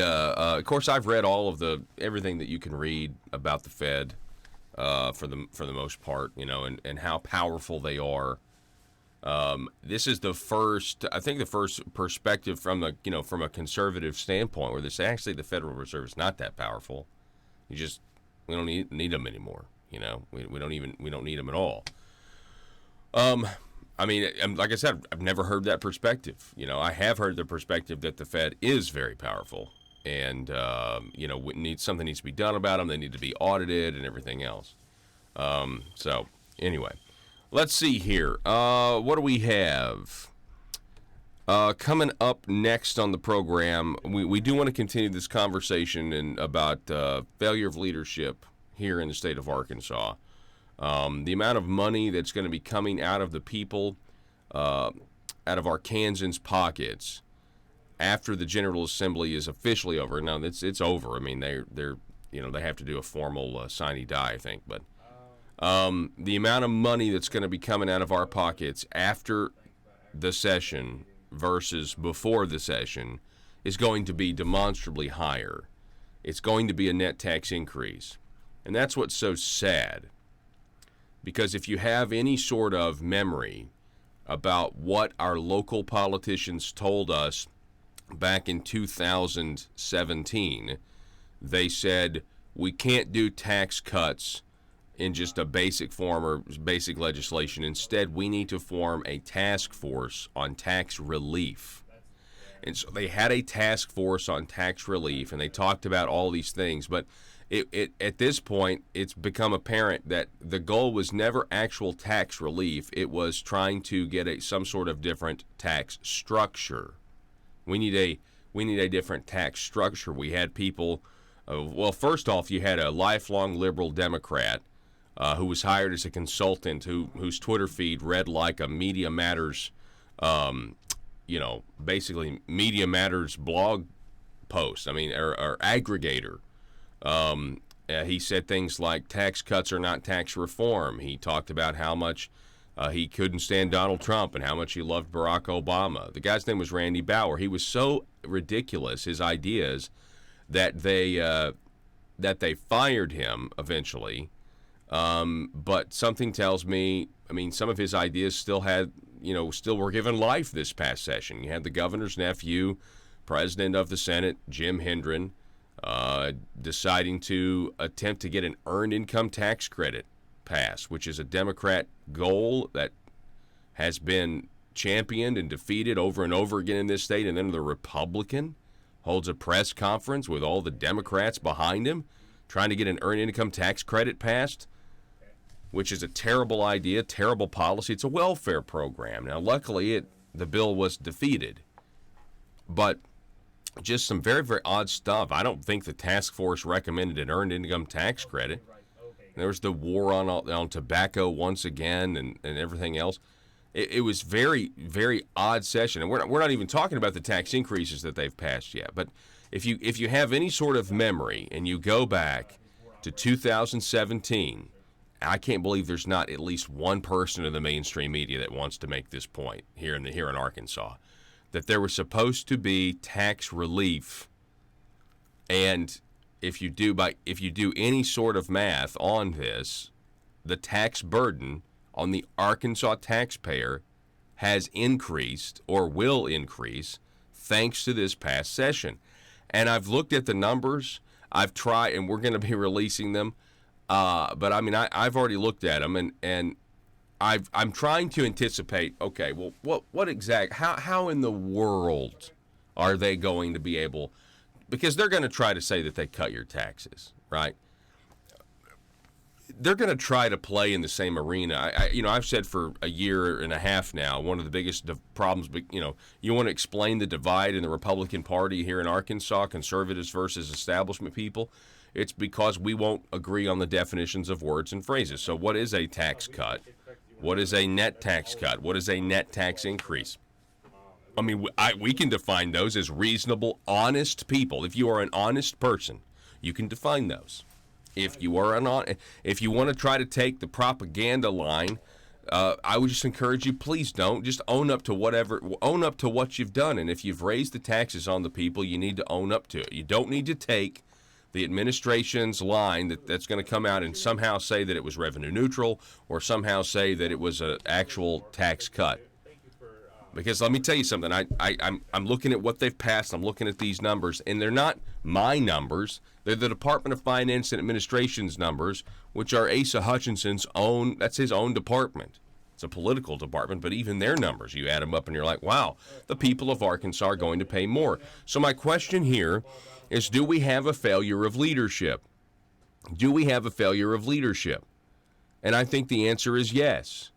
of course, I've read all of everything that you can read about the Fed, for the most part, and how powerful they are. This is the first perspective from a conservative standpoint where they say actually the Federal Reserve is not that powerful. We don't need them anymore. We don't need them at all. I mean, like I said, I've never heard that perspective. I have heard the perspective that the Fed is very powerful, and something needs to be done about them. They need to be audited and everything else. So anyway, let's see here. What do we have coming up next on the program? We do want to continue this conversation about failure of leadership here in the state of Arkansas. The amount of money that's going to be coming out of the people, out of Arkansans' pockets, after the General Assembly is officially over. Now it's over. I mean they have to do a formal sine die, I think. But the amount of money that's going to be coming out of our pockets after the session versus before the session is going to be demonstrably higher. It's going to be a net tax increase, and that's what's so sad. Because if you have any sort of memory about what our local politicians told us back in 2017, they said we can't do tax cuts in just a basic form or basic legislation. Instead, we need to form a task force on tax relief. And so they had a task force on tax relief, and they talked about all these things, but at this point, it's become apparent that the goal was never actual tax relief. It was trying to get some sort of different tax structure. We need a different tax structure. We had people. Well, first off, you had a lifelong liberal Democrat who was hired as a consultant, whose Twitter feed read like a Media Matters, basically Media Matters blog post. I mean, or aggregator. He said things like tax cuts are not tax reform. He talked about how much he couldn't stand Donald Trump and how much he loved Barack Obama. The guy's name was Randy Bauer. He was so ridiculous, his ideas, that they fired him eventually. But something tells me, some of his ideas still were given life this past session. You had the governor's nephew, president of the Senate, Jim Hendren, deciding to attempt to get an earned income tax credit passed, which is a Democrat goal that has been championed and defeated over and over again in this state. And then the Republican holds a press conference with all the Democrats behind him trying to get an earned income tax credit passed, which is a terrible idea, terrible policy. It's a welfare program. Now, luckily, the bill was defeated, but just some very, very odd stuff. I don't think the task force recommended an earned income tax credit. There was the war on tobacco once again and everything else. It was very, very odd session. And we're not even talking about the tax increases that they've passed yet. But if you have any sort of memory and you go back to 2017, I can't believe there's not at least one person in the mainstream media that wants to make this point here in Arkansas, that there was supposed to be tax relief, and if you do any sort of math on this, the tax burden on the Arkansas taxpayer has increased or will increase thanks to this past session. And I've looked at the numbers. I've tried, and we're going to be releasing them. But I've already looked at them, and I'm trying to anticipate. Okay, well, what exact? How in the world are they going to be able? Because they're going to try to say that they cut your taxes, right? they're going to try to play in the same arena. I've said for a year and a half now, one of the biggest problems, you want to explain the divide in the Republican Party here in Arkansas, conservatives versus establishment people. It's because we won't agree on the definitions of words and phrases. So what is a tax cut? What is a net tax cut? What is a net tax increase? I mean, we can define those as reasonable, honest people. If you are an honest person, you can define those. If you want to try to take the propaganda line, I would just encourage you, please don't. Just own up to what you've done. And if you've raised the taxes on the people, you need to own up to it. You don't need to take the administration's line that's going to come out and somehow say that it was revenue neutral or somehow say that it was an actual tax cut. Because let me tell you something, I'm looking at what they've passed, I'm looking at these numbers, and they're not my numbers. They're the Department of Finance and Administration's numbers, which are Asa Hutchinson's own, that's his own department. It's a political department, but even their numbers, you add them up and you're like, wow, the people of Arkansas are going to pay more. So my question here is, do we have a failure of leadership? Do we have a failure of leadership? And I think the answer is yes.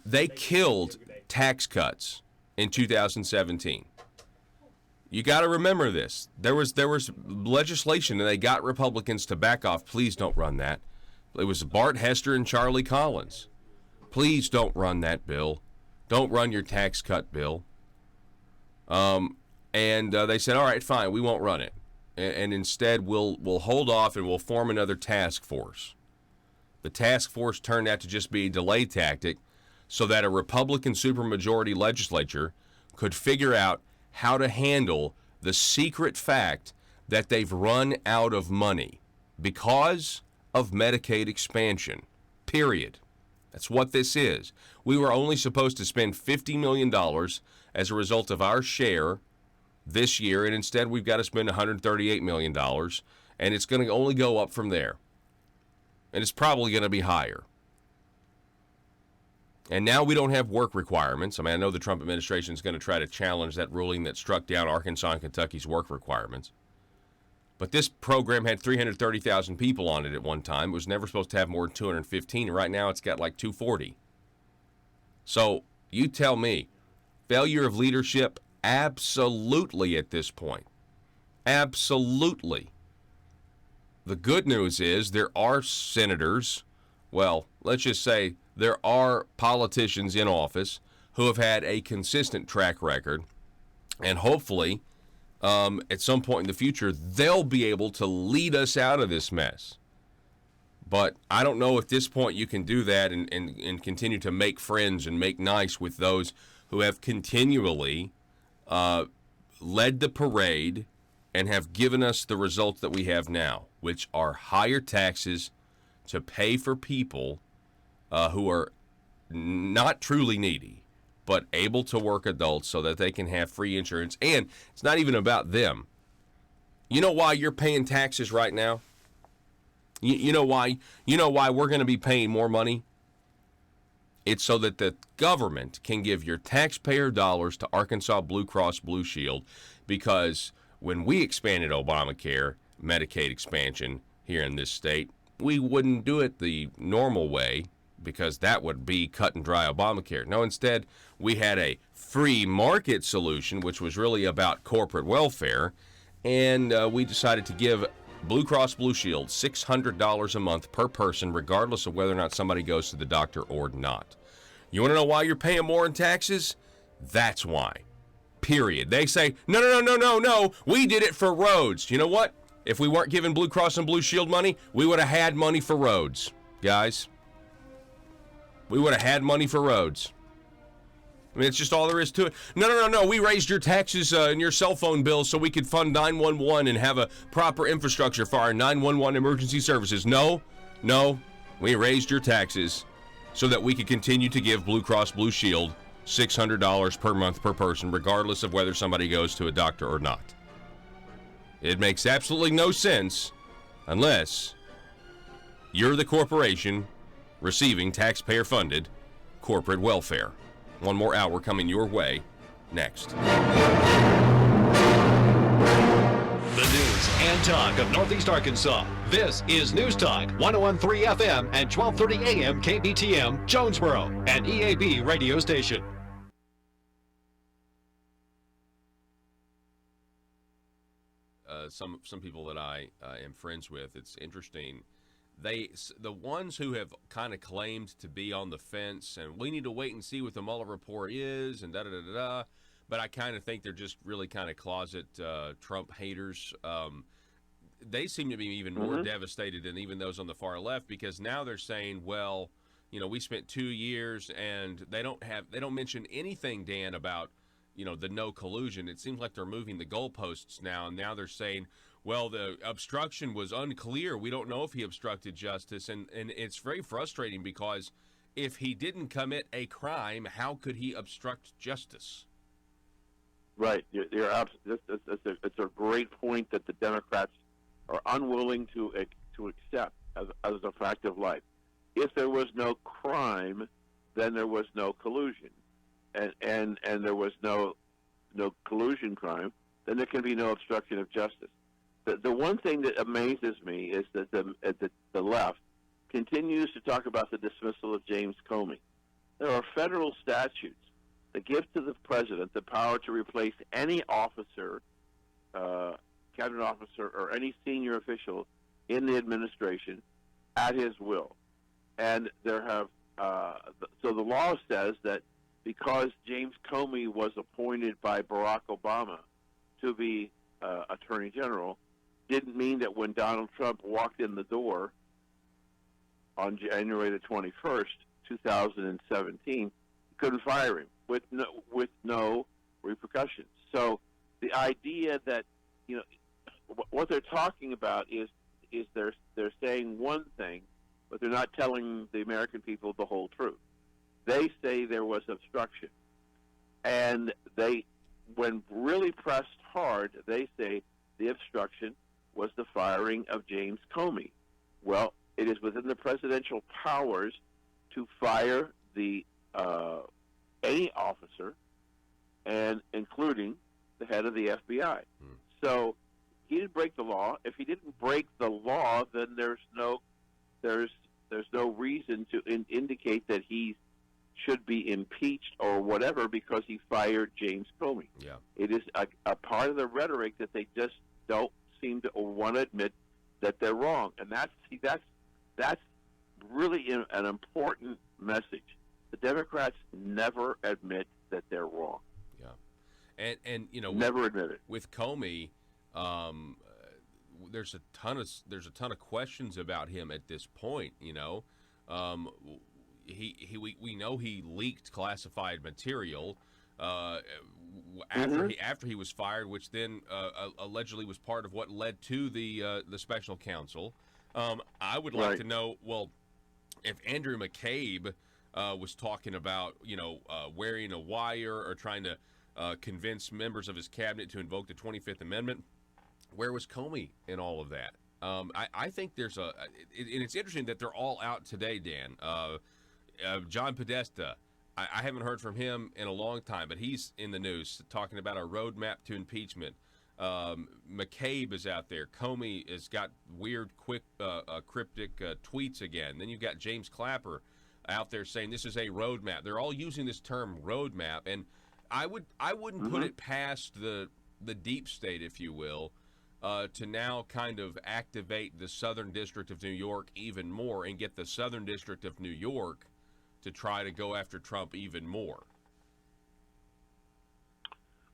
They killed tax cuts in 2017. You got to remember this. There was legislation, and they got Republicans to back off. Please don't run that. It was Bart Hester and Charlie Collins. Please don't run that bill. Don't run your tax cut bill. And they said, all right, fine, we won't run it. And instead, we'll hold off and we'll form another task force. The task force turned out to just be a delay tactic so that a Republican supermajority legislature could figure out how to handle the secret fact that they've run out of money because of Medicaid expansion, period. That's what this is. We were only supposed to spend $50 million as a result of our share this year, and instead we've got to spend $138 million, and it's going to only go up from there. And it's probably going to be higher. And now we don't have work requirements. I mean, I know the Trump administration is going to try to challenge that ruling that struck down Arkansas and Kentucky's work requirements. But this program had 330,000 people on it at one time. It was never supposed to have more than 215, and right now it's got like 240. So you tell me, failure of leadership? Absolutely at this point. Absolutely. The good news is there are senators, well, let's just say there are politicians in office who have had a consistent track record, and hopefully at some point in the future they'll be able to lead us out of this mess. But I don't know at this point you can do that and continue to make friends and make nice with those who have continually led the parade and have given us the results that we have now, which are higher taxes to pay for people who are not truly needy, but able to work adults so that they can have free insurance. And it's not even about them. You know why you're paying taxes right now? You know why? You know why we're going to be paying more money? It's so that the government can give your taxpayer dollars to Arkansas Blue Cross Blue Shield, because when we expanded Obamacare, Medicaid expansion here in this state, we wouldn't do it the normal way because that would be cut and dry Obamacare. No, instead, we had a free market solution, which was really about corporate welfare, and we decided to give Blue Cross Blue Shield $600 a month per person, regardless of whether or not somebody goes to the doctor or not. You want to know why you're paying more in taxes? That's why. Period. They say, no, we did it for roads. You know what? If we weren't giving Blue Cross and Blue Shield money, we would have had money for roads, guys. We would have had money for roads. I mean, it's just all there is to it. No, we raised your taxes and your cell phone bills so we could fund 911 and have a proper infrastructure for our 911 emergency services. No, we raised your taxes so that we could continue to give Blue Cross Blue Shield $600 per month per person, regardless of whether somebody goes to a doctor or not. It makes absolutely no sense unless you're the corporation receiving taxpayer-funded corporate welfare. One more hour coming your way next. The news and talk of Northeast Arkansas. This is News Talk 101.3 FM and 12:30 AM KBTM, Jonesboro, an EAB radio station. Some people that I am friends with, it's interesting. The ones who have kind of claimed to be on the fence, and we need to wait and see what the Mueller report is, and da-da-da-da-da, but I kind of think they're just really kind of closet Trump haters. They seem to be even more devastated than even those on the far left, because now they're saying, well, you know, we spent 2 years, and they don't mention anything, Dan, about, you know, the no collusion. It seems like they're moving the goalposts now, and now they're saying, well, the obstruction was unclear. We don't know if he obstructed justice, and it's very frustrating, because if he didn't commit a crime, how could he obstruct justice? Right. It's a great point that the Democrats are unwilling to accept as a fact of life. If there was no crime, then there was no collusion, and there was no collusion crime, then there can be no obstruction of justice. The one thing that amazes me is that the left continues to talk about the dismissal of James Comey. There are federal statutes that give to the president the power to replace any officer, cabinet officer, or any senior official in the administration at his will. And so the law says that because James Comey was appointed by Barack Obama to be Attorney General, didn't mean that when Donald Trump walked in the door on January the 21st, 2017, he couldn't fire him with no repercussions. So the idea that, you know, what they're talking about is they're saying one thing, but they're not telling the American people the whole truth. They say there was obstruction, and when really pressed hard, they say the obstruction was the firing of James Comey. Well, it is within the presidential powers to fire any officer, and including the head of the FBI. So he didn't break the law. If he didn't break the law, then there's no reason to indicate that he should be impeached or whatever because he fired James Comey. Yeah. It is a part of the rhetoric that they just don't seem to want to admit that they're wrong, and that's really an important message. The Democrats never admit that they're wrong. Yeah, and you know, never admit it. With Comey, there's a ton of questions about him at this point. You know, we know he leaked classified material after he was fired, which then allegedly was part of what led to the special counsel. I would like to know, well, if Andrew McCabe was talking about, you know, wearing a wire or trying to convince members of his cabinet to invoke the 25th Amendment, where was Comey in all of that? I think there's and it's interesting that they're all out today, Dan. John Podesta, I haven't heard from him in a long time, but he's in the news talking about a roadmap to impeachment. McCabe is out there. Comey has got weird, cryptic tweets again. Then you've got James Clapper out there saying this is a roadmap. They're all using this term roadmap, and I wouldn't put it past the deep state, if you will, to now kind of activate the Southern District of New York even more and get the Southern District of New York to try to go after Trump even more.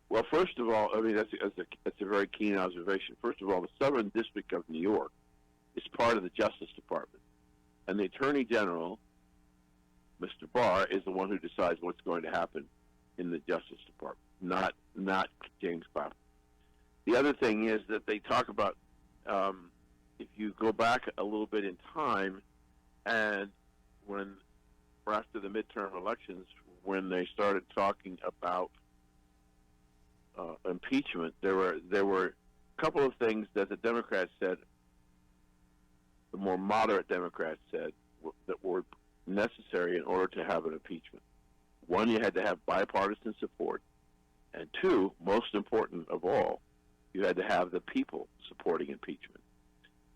Well, first of all, I mean, that's a very keen observation. First of all, the Southern District of New York is part of the Justice Department, and the Attorney General, Mr. Barr, is the one who decides what's going to happen in the Justice Department, not James Clapper. The other thing is that they talk about, if you go back a little bit in time, and after the midterm elections, when they started talking about impeachment, there were a couple of things that the Democrats said, the more moderate Democrats said, that were necessary in order to have an impeachment. One, you had to have bipartisan support, and two, most important of all, You had to have the people supporting impeachment.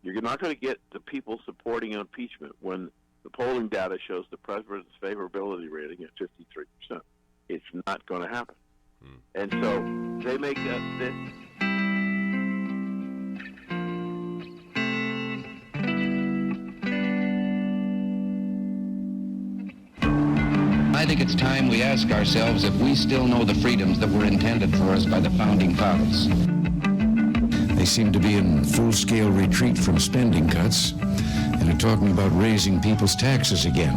You're not going to get the people supporting impeachment when the polling data shows the president's favorability rating at 53%. It's not going to happen. And so they make this. I think it's time we ask ourselves if we still know the freedoms that were intended for us by the Founding Fathers. They seem to be in full-scale retreat from spending cuts and are talking about raising people's taxes again.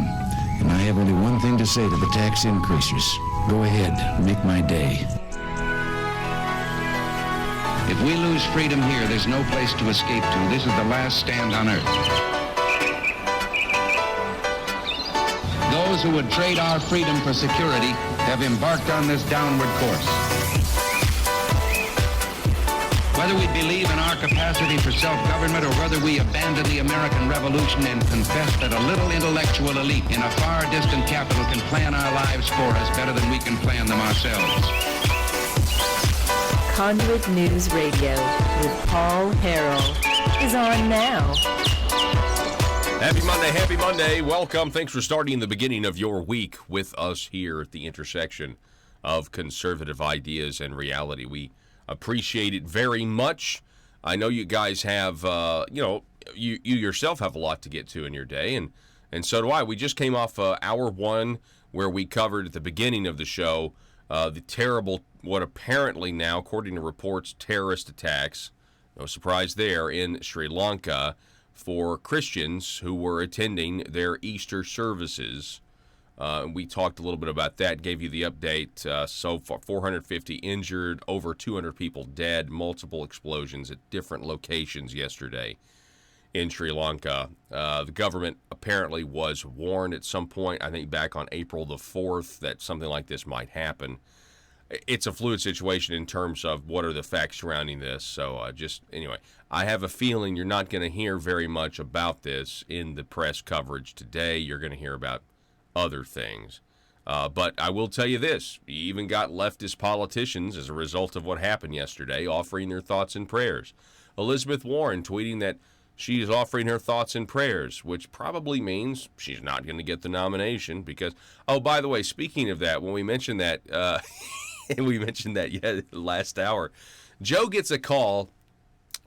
And I have only one thing to say to the tax increasers. Go ahead, make my day. If we lose freedom here, there's no place to escape to. This is the last stand on earth. Those who would trade our freedom for security have embarked on this downward course. Whether we believe in our capacity for self-government or whether we abandon the American Revolution and confess that a little intellectual elite in a far distant capital can plan our lives for us better than we can plan them ourselves. Conduit News Radio with Paul Harrell is on now. Happy Monday, happy Monday. Welcome. Thanks for starting the beginning of your week with us here at the intersection of conservative ideas and reality. We appreciate it very much. I know you guys have, you yourself have a lot to get to in your day, and so do I. We just came off hour one where we covered at the beginning of the show the terrible, what apparently now, according to reports, terrorist attacks, no surprise there, in Sri Lanka for Christians who were attending their Easter services. We talked a little bit about that, gave you the update. So far, 450 injured, over 200 people dead, multiple explosions at different locations yesterday in Sri Lanka. The government apparently was warned at some point, I think back on April the 4th, that something like this might happen. It's a fluid situation in terms of what are the facts surrounding this. So anyway, I have a feeling you're not going to hear very much about this in the press coverage today. You're going to hear about other things. But I will tell you this, you even got leftist politicians as a result of what happened yesterday offering their thoughts and prayers. Elizabeth Warren tweeting that she is offering her thoughts and prayers, which probably means she's not going to get the nomination because, oh, by the way, speaking of that, when we mentioned that, last hour, Joe gets a call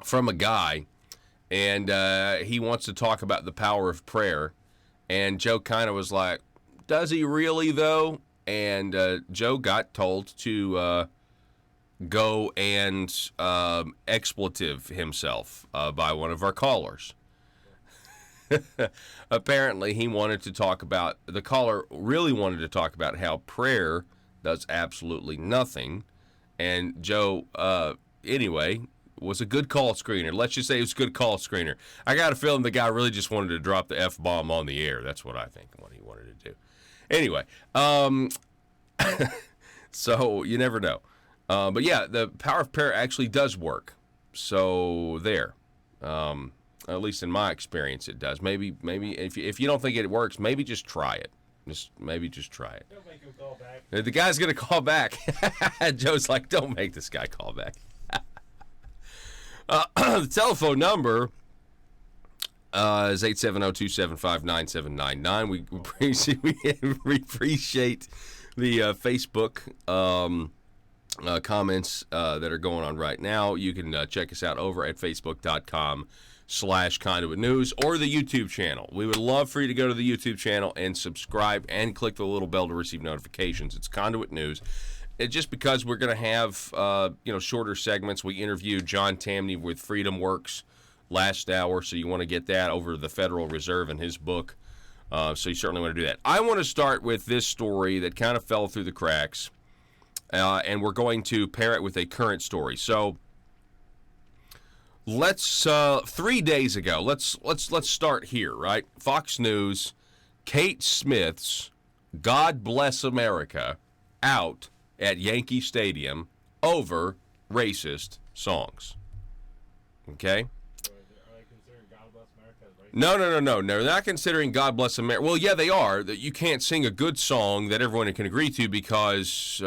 from a guy, and he wants to talk about the power of prayer, and Joe kind of was like, does he really, though? And Joe got told to go and expletive himself by one of our callers. Apparently, he wanted to talk about, the caller really wanted to talk about how prayer does absolutely nothing. And Joe, anyway, was a good call screener. Let's just say he was a good call screener. I got a feeling the guy really just wanted to drop the F-bomb on the air. That's what I think, what he wanted to do. Anyway, so you never know. But yeah, the power of prayer actually does work. So there, at least in my experience, it does. Maybe if you don't think it works, maybe just try it. Maybe just try it. Don't make him call back. The guy's gonna call back. Joe's like, don't make this guy call back. The telephone number is 870-275-9799. We appreciate the Facebook comments that are going on right now. You can check us out over at facebook.com/Conduit News or the YouTube channel. We would love for you to go to the YouTube channel and subscribe and click the little bell to receive notifications. It's Conduit News. Just because we're going to have shorter segments. We interviewed John Tamney with Freedom Works last hour, so you want to get that over the Federal Reserve and his book. So you certainly want to do that. I want to start with this story that kind of fell through the cracks. And we're going to pair it with a current story. So let's 3 days ago. Let's start here, right? Fox News, Kate Smith's "God Bless America" out at Yankee Stadium over racist songs. Okay. No. They're not considering God Bless America. Well, yeah, they are. That you can't sing a good song that everyone can agree to because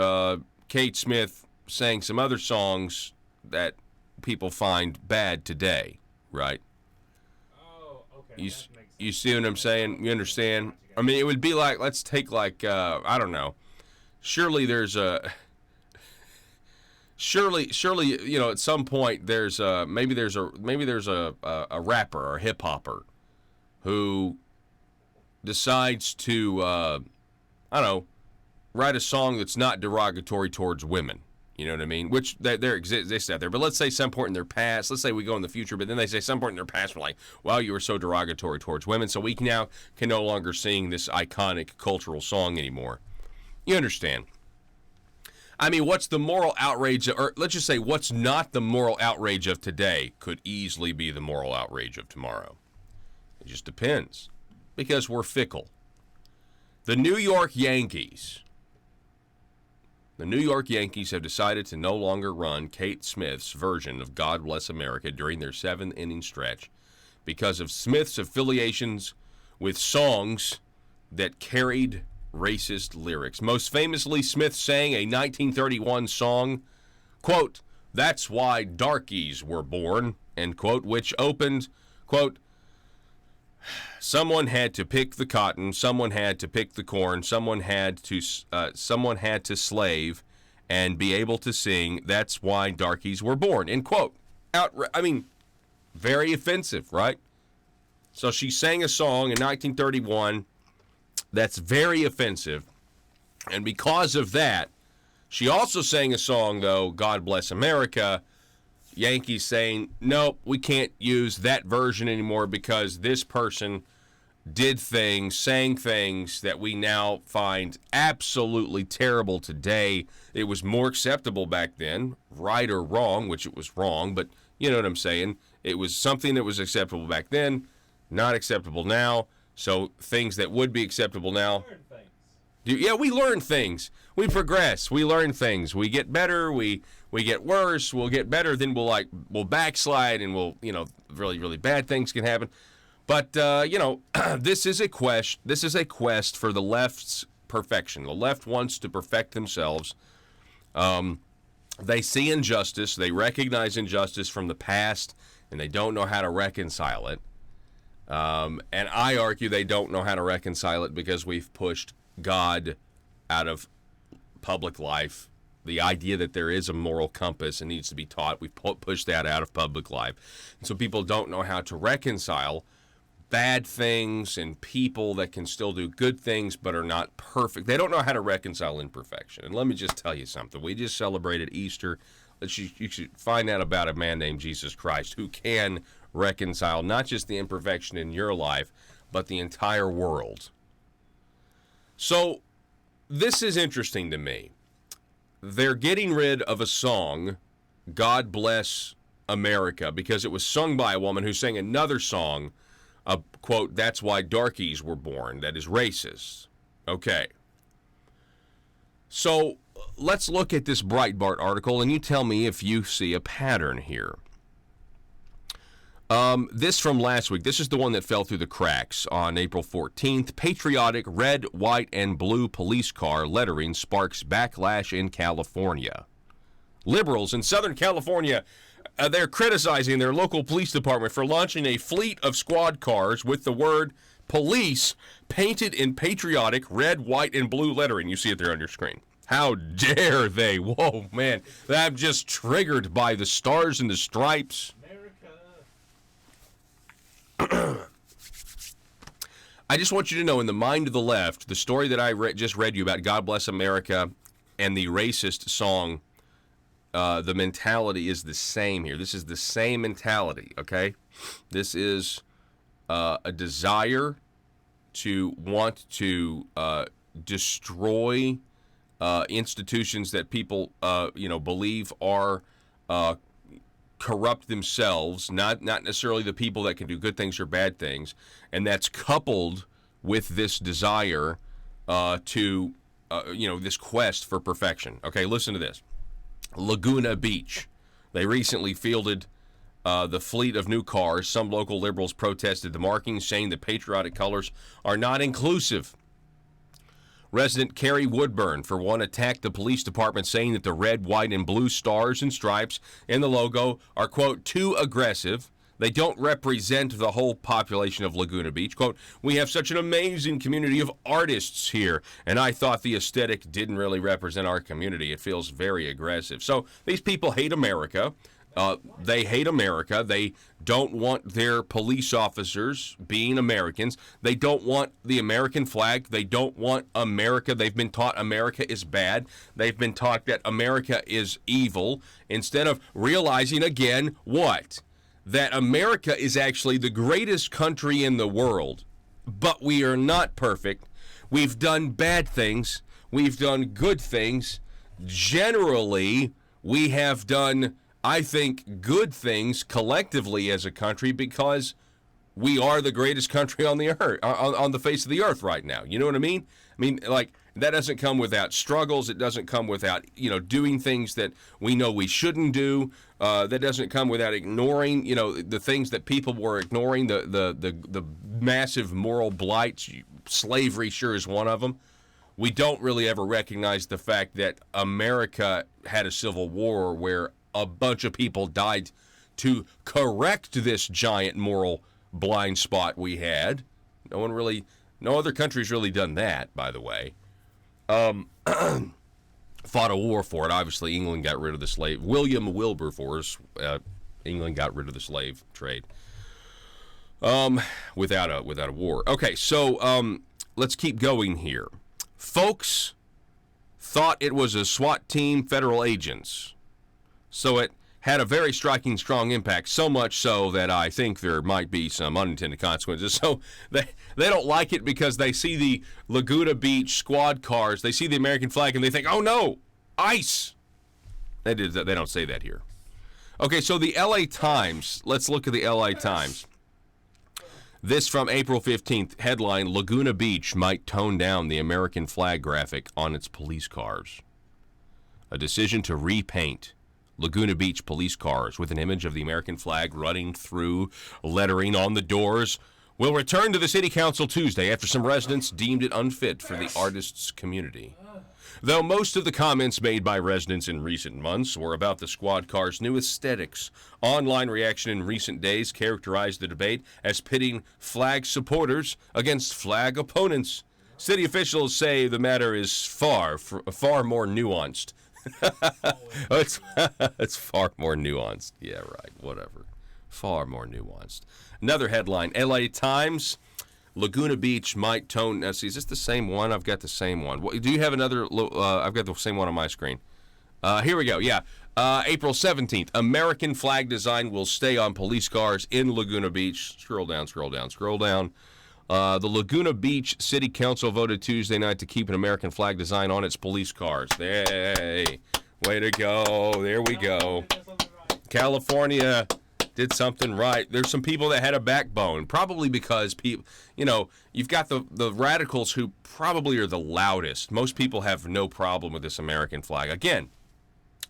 Kate Smith sang some other songs that people find bad today, right? Oh, okay. You see what I'm saying? You understand? I mean, it would be like, let's take like, I don't know. Surely, you know, at some point maybe there's a rapper or a hip hopper who decides to, I don't know, write a song that's not derogatory towards women. You know what I mean? Which they exist out there. But let's say some point in their past, let's say we go in the future, but then they say some point in their past, we're like, wow, you were so derogatory towards women, so we can no longer sing this iconic cultural song anymore. You understand? I mean, what's the moral outrage, or let's just say what's not the moral outrage of today could easily be the moral outrage of tomorrow. It just depends, because we're fickle. The New York Yankees have decided to no longer run Kate Smith's version of God Bless America during their 7-inning stretch because of Smith's affiliations with songs that carried racist lyrics. Most famously, Smith sang a 1931 song, quote, "That's Why Darkies Were Born," end quote, which opened, quote, "Someone had to pick the cotton, someone had to pick the corn, someone had to slave and be able to sing, that's why darkies were born," end quote. I mean, very offensive, right? So she sang a song in 1931 that's very offensive, and because of that, she also sang a song, though, God Bless America. Yankees saying, nope, we can't use that version anymore because this person did things, sang things that we now find absolutely terrible today. It was more acceptable back then, right or wrong, which it was wrong, but you know what I'm saying. It was something that was acceptable back then, not acceptable now. So things that would be acceptable now. Yeah, we learn things. We progress. We learn things. We get better. We get worse. We'll get better. Then we'll backslide, and really, really bad things can happen. But this is a quest. This is a quest for the left's perfection. The left wants to perfect themselves. They see injustice. They recognize injustice from the past, and they don't know how to reconcile it. And I argue they don't know how to reconcile it because we've pushed God out of public life. The idea that there is a moral compass and needs to be taught, we've pushed that out of public life. And so people don't know how to reconcile bad things and people that can still do good things but are not perfect. They don't know how to reconcile imperfection. And let me just tell you something. We just celebrated Easter. You should find out about a man named Jesus Christ who can reconcile not just the imperfection in your life, but the entire world. So this is interesting to me. They're getting rid of a song, God Bless America, because it was sung by a woman who sang another song, quote, "That's Why Darkies Were Born," that is racist. Okay. So let's look at this Breitbart article, and you tell me if you see a pattern here. This from last week. This is the one that fell through the cracks on April 14th. Patriotic red, white, and blue police car lettering sparks backlash in California. Liberals in Southern California, they're criticizing their local police department for launching a fleet of squad cars with the word police painted in patriotic red, white, and blue lettering. You see it there on your screen. How dare they? Whoa, man. I'm just triggered by the stars and the stripes. I just want you to know, in the mind of the left, the story that I just read you about God Bless America and the racist song, the mentality is the same here. This is the same mentality, okay? This is a desire to want to destroy institutions that people, believe are corrupt themselves, not necessarily the people that can do good things or bad things, and that's coupled with this desire to this quest for perfection. Okay, listen to this. Laguna Beach. They recently fielded the fleet of new cars. Some local liberals protested the markings, saying the patriotic colors are not inclusive. Resident Carrie Woodburn, for one, attacked the police department, saying that the red, white, and blue stars and stripes in the logo are, quote, too aggressive. They don't represent the whole population of Laguna Beach. Quote, we have such an amazing community of artists here, and I thought the aesthetic didn't really represent our community. It feels very aggressive. So these people hate America. They hate America. They don't want their police officers being Americans. They don't want the American flag. They don't want America. They've been taught America is bad. They've been taught that America is evil, instead of realizing again what? That America is actually the greatest country in the world, but we are not perfect. We've done bad things. We've done good things. Generally, we have done, I think, good things collectively as a country because we are the greatest country on the earth, on the face of the earth right now. You know what I mean? I mean, like, that doesn't come without struggles. It doesn't come without, doing things that we know we shouldn't do. That doesn't come without ignoring, the things that people were ignoring, the massive moral blights. Slavery sure is one of them. We don't really ever recognize the fact that America had a civil war where a bunch of people died to correct this giant moral blind spot we had. No other country's really done that, by the way. Fought a war for it. Obviously, England got rid of the slave. William Wilberforce, England got rid of the slave trade without a war. Okay, so let's keep going here. Folks thought it was a SWAT team, federal agents. So it had a very striking, strong impact, so much so that I think there might be some unintended consequences. So they don't like it because they see the Laguna Beach squad cars, they see the American flag, and they think, oh no, ICE. They don't say that here. Okay, so the LA Times, let's look at the LA Times. This from April 15th, headline, Laguna Beach might tone down the American flag graphic on its police cars. A decision to repaint Laguna Beach police cars with an image of the American flag running through lettering on the doors will return to the City Council Tuesday after some residents deemed it unfit for the artists' community. Though most of the comments made by residents in recent months were about the squad car's new aesthetics, online reaction in recent days characterized the debate as pitting flag supporters against flag opponents. City officials say the matter is far more nuanced. It's far more nuanced. Yeah, right. Whatever. Far more nuanced. Another headline, LA Times, Laguna Beach might tone... Now, see, is this the same one? I've got the same one. Do you have another... I've got the same one on my screen. Here we go. Yeah. April 17th, American flag design will stay on police cars in Laguna Beach. Scroll down, scroll down, scroll down. The Laguna Beach City Council voted Tuesday night to keep an American flag design on its police cars. Hey, way to go. There we go. California did something right. There's some people that had a backbone, probably because people, you've got the radicals who probably are the loudest. Most people have no problem with this American flag. Again,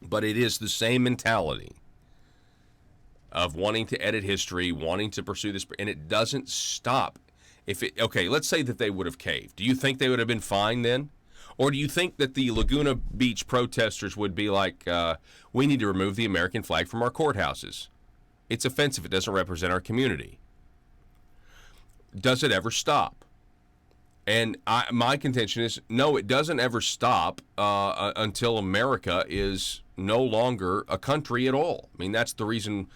but it is the same mentality of wanting to edit history, wanting to pursue this, and it doesn't stop. Okay, let's say that they would have caved. Do you think they would have been fine then? Or do you think that the Laguna Beach protesters would be like, we need to remove the American flag from our courthouses? It's offensive. It doesn't represent our community. Does it ever stop? And my contention is, no, it doesn't ever stop until America is no longer a country at all. I mean, that's the reason...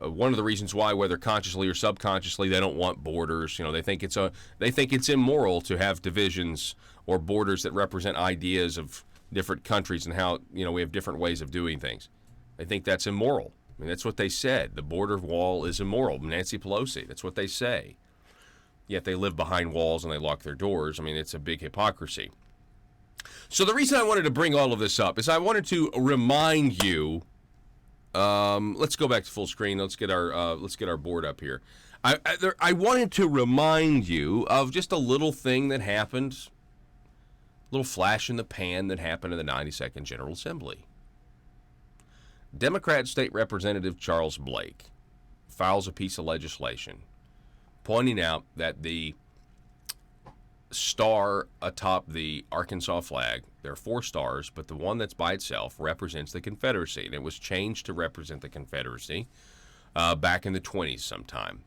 one of the reasons why, whether consciously or subconsciously, they don't want borders. They think it's immoral to have divisions or borders that represent ideas of different countries and how we have different ways of doing things. They think that's immoral. I mean, that's what they said. The border wall is immoral. Nancy Pelosi, that's what they say. Yet they live behind walls and they lock their doors. I mean, it's a big hypocrisy. So the reason I wanted to bring all of this up is I wanted to remind you. Let's go back to full screen. Let's get our board up here. I wanted to remind you of just a little thing that happened, a little flash in the pan that happened in the 92nd General Assembly. Democrat State Representative Charles Blake files a piece of legislation pointing out that the star atop the Arkansas flag, there are 4 stars, but the one that's by itself represents the Confederacy, and it was changed to represent the Confederacy back in the 20s sometime,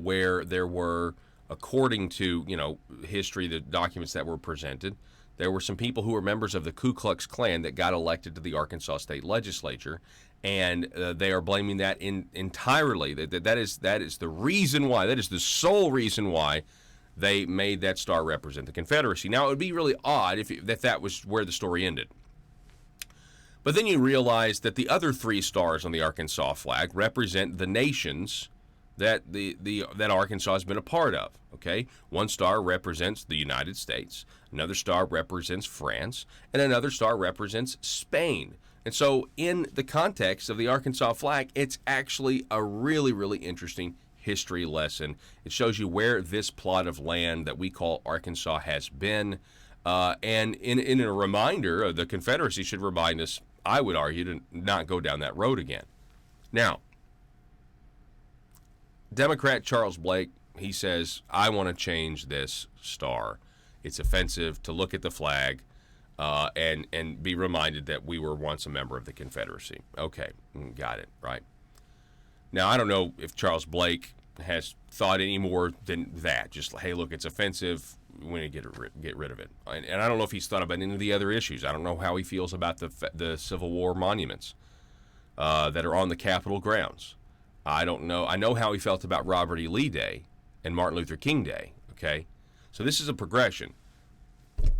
where there were, according to, history, the documents that were presented, there were some people who were members of the Ku Klux Klan that got elected to the Arkansas state legislature, and they are blaming that entirely. That is the reason why. That is the sole reason why they made that star represent the Confederacy. Now, it would be really odd if that was where the story ended. But then you realize that the other 3 stars on the Arkansas flag represent the nations that that Arkansas has been a part of. Okay, one star represents the United States, another star represents France, and another star represents Spain. And so, in the context of the Arkansas flag, it's actually a really, really interesting history lesson. It shows you where this plot of land that we call Arkansas has been, and in a reminder, the Confederacy should remind us, I would argue, to not go down that road again. Now, Democrat Charles Blake, he says, I want to change this star. It's offensive to look at the flag and be reminded that we were once a member of the Confederacy. Okay, got it, right? Now, I don't know if Charles Blake has thought any more than that. Just, hey, look, it's offensive. We need to get rid of it. And I don't know if he's thought about any of the other issues. I don't know how he feels about the Civil War monuments that are on the Capitol grounds. I don't know. I know how he felt about Robert E. Lee Day and Martin Luther King Day, okay? So this is a progression.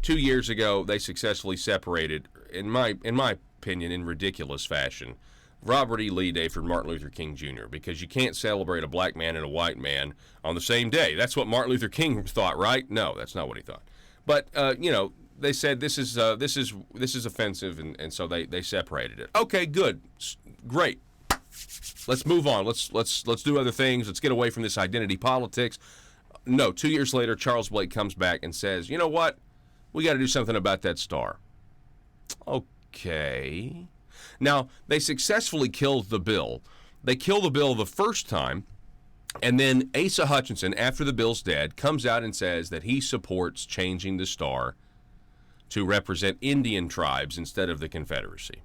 2 years ago, they successfully separated, in my opinion, in ridiculous fashion, Robert E. Lee Day from Martin Luther King Jr., because you can't celebrate a black man and a white man on the same day. That's what Martin Luther King thought, right? No, that's not what he thought. But they said this is offensive, and so they separated it. Okay, good, great. Let's move on. Let's do other things. Let's get away from this identity politics. No, 2 years later, Charles Blake comes back and says, you know what? We got to do something about that star. Okay. Now, they successfully killed the bill. They killed the bill the first time, and then Asa Hutchinson, after the bill's dead, comes out and says that he supports changing the star to represent Indian tribes instead of the Confederacy.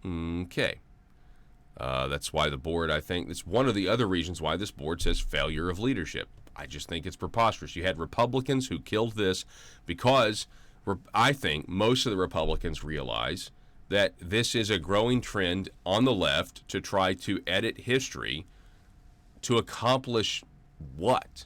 Okay. That's why the board, I think, it's one of the other reasons why this board says failure of leadership. I just think it's preposterous. You had Republicans who killed this because I think most of the Republicans realize that this is a growing trend on the left to try to edit history to accomplish what?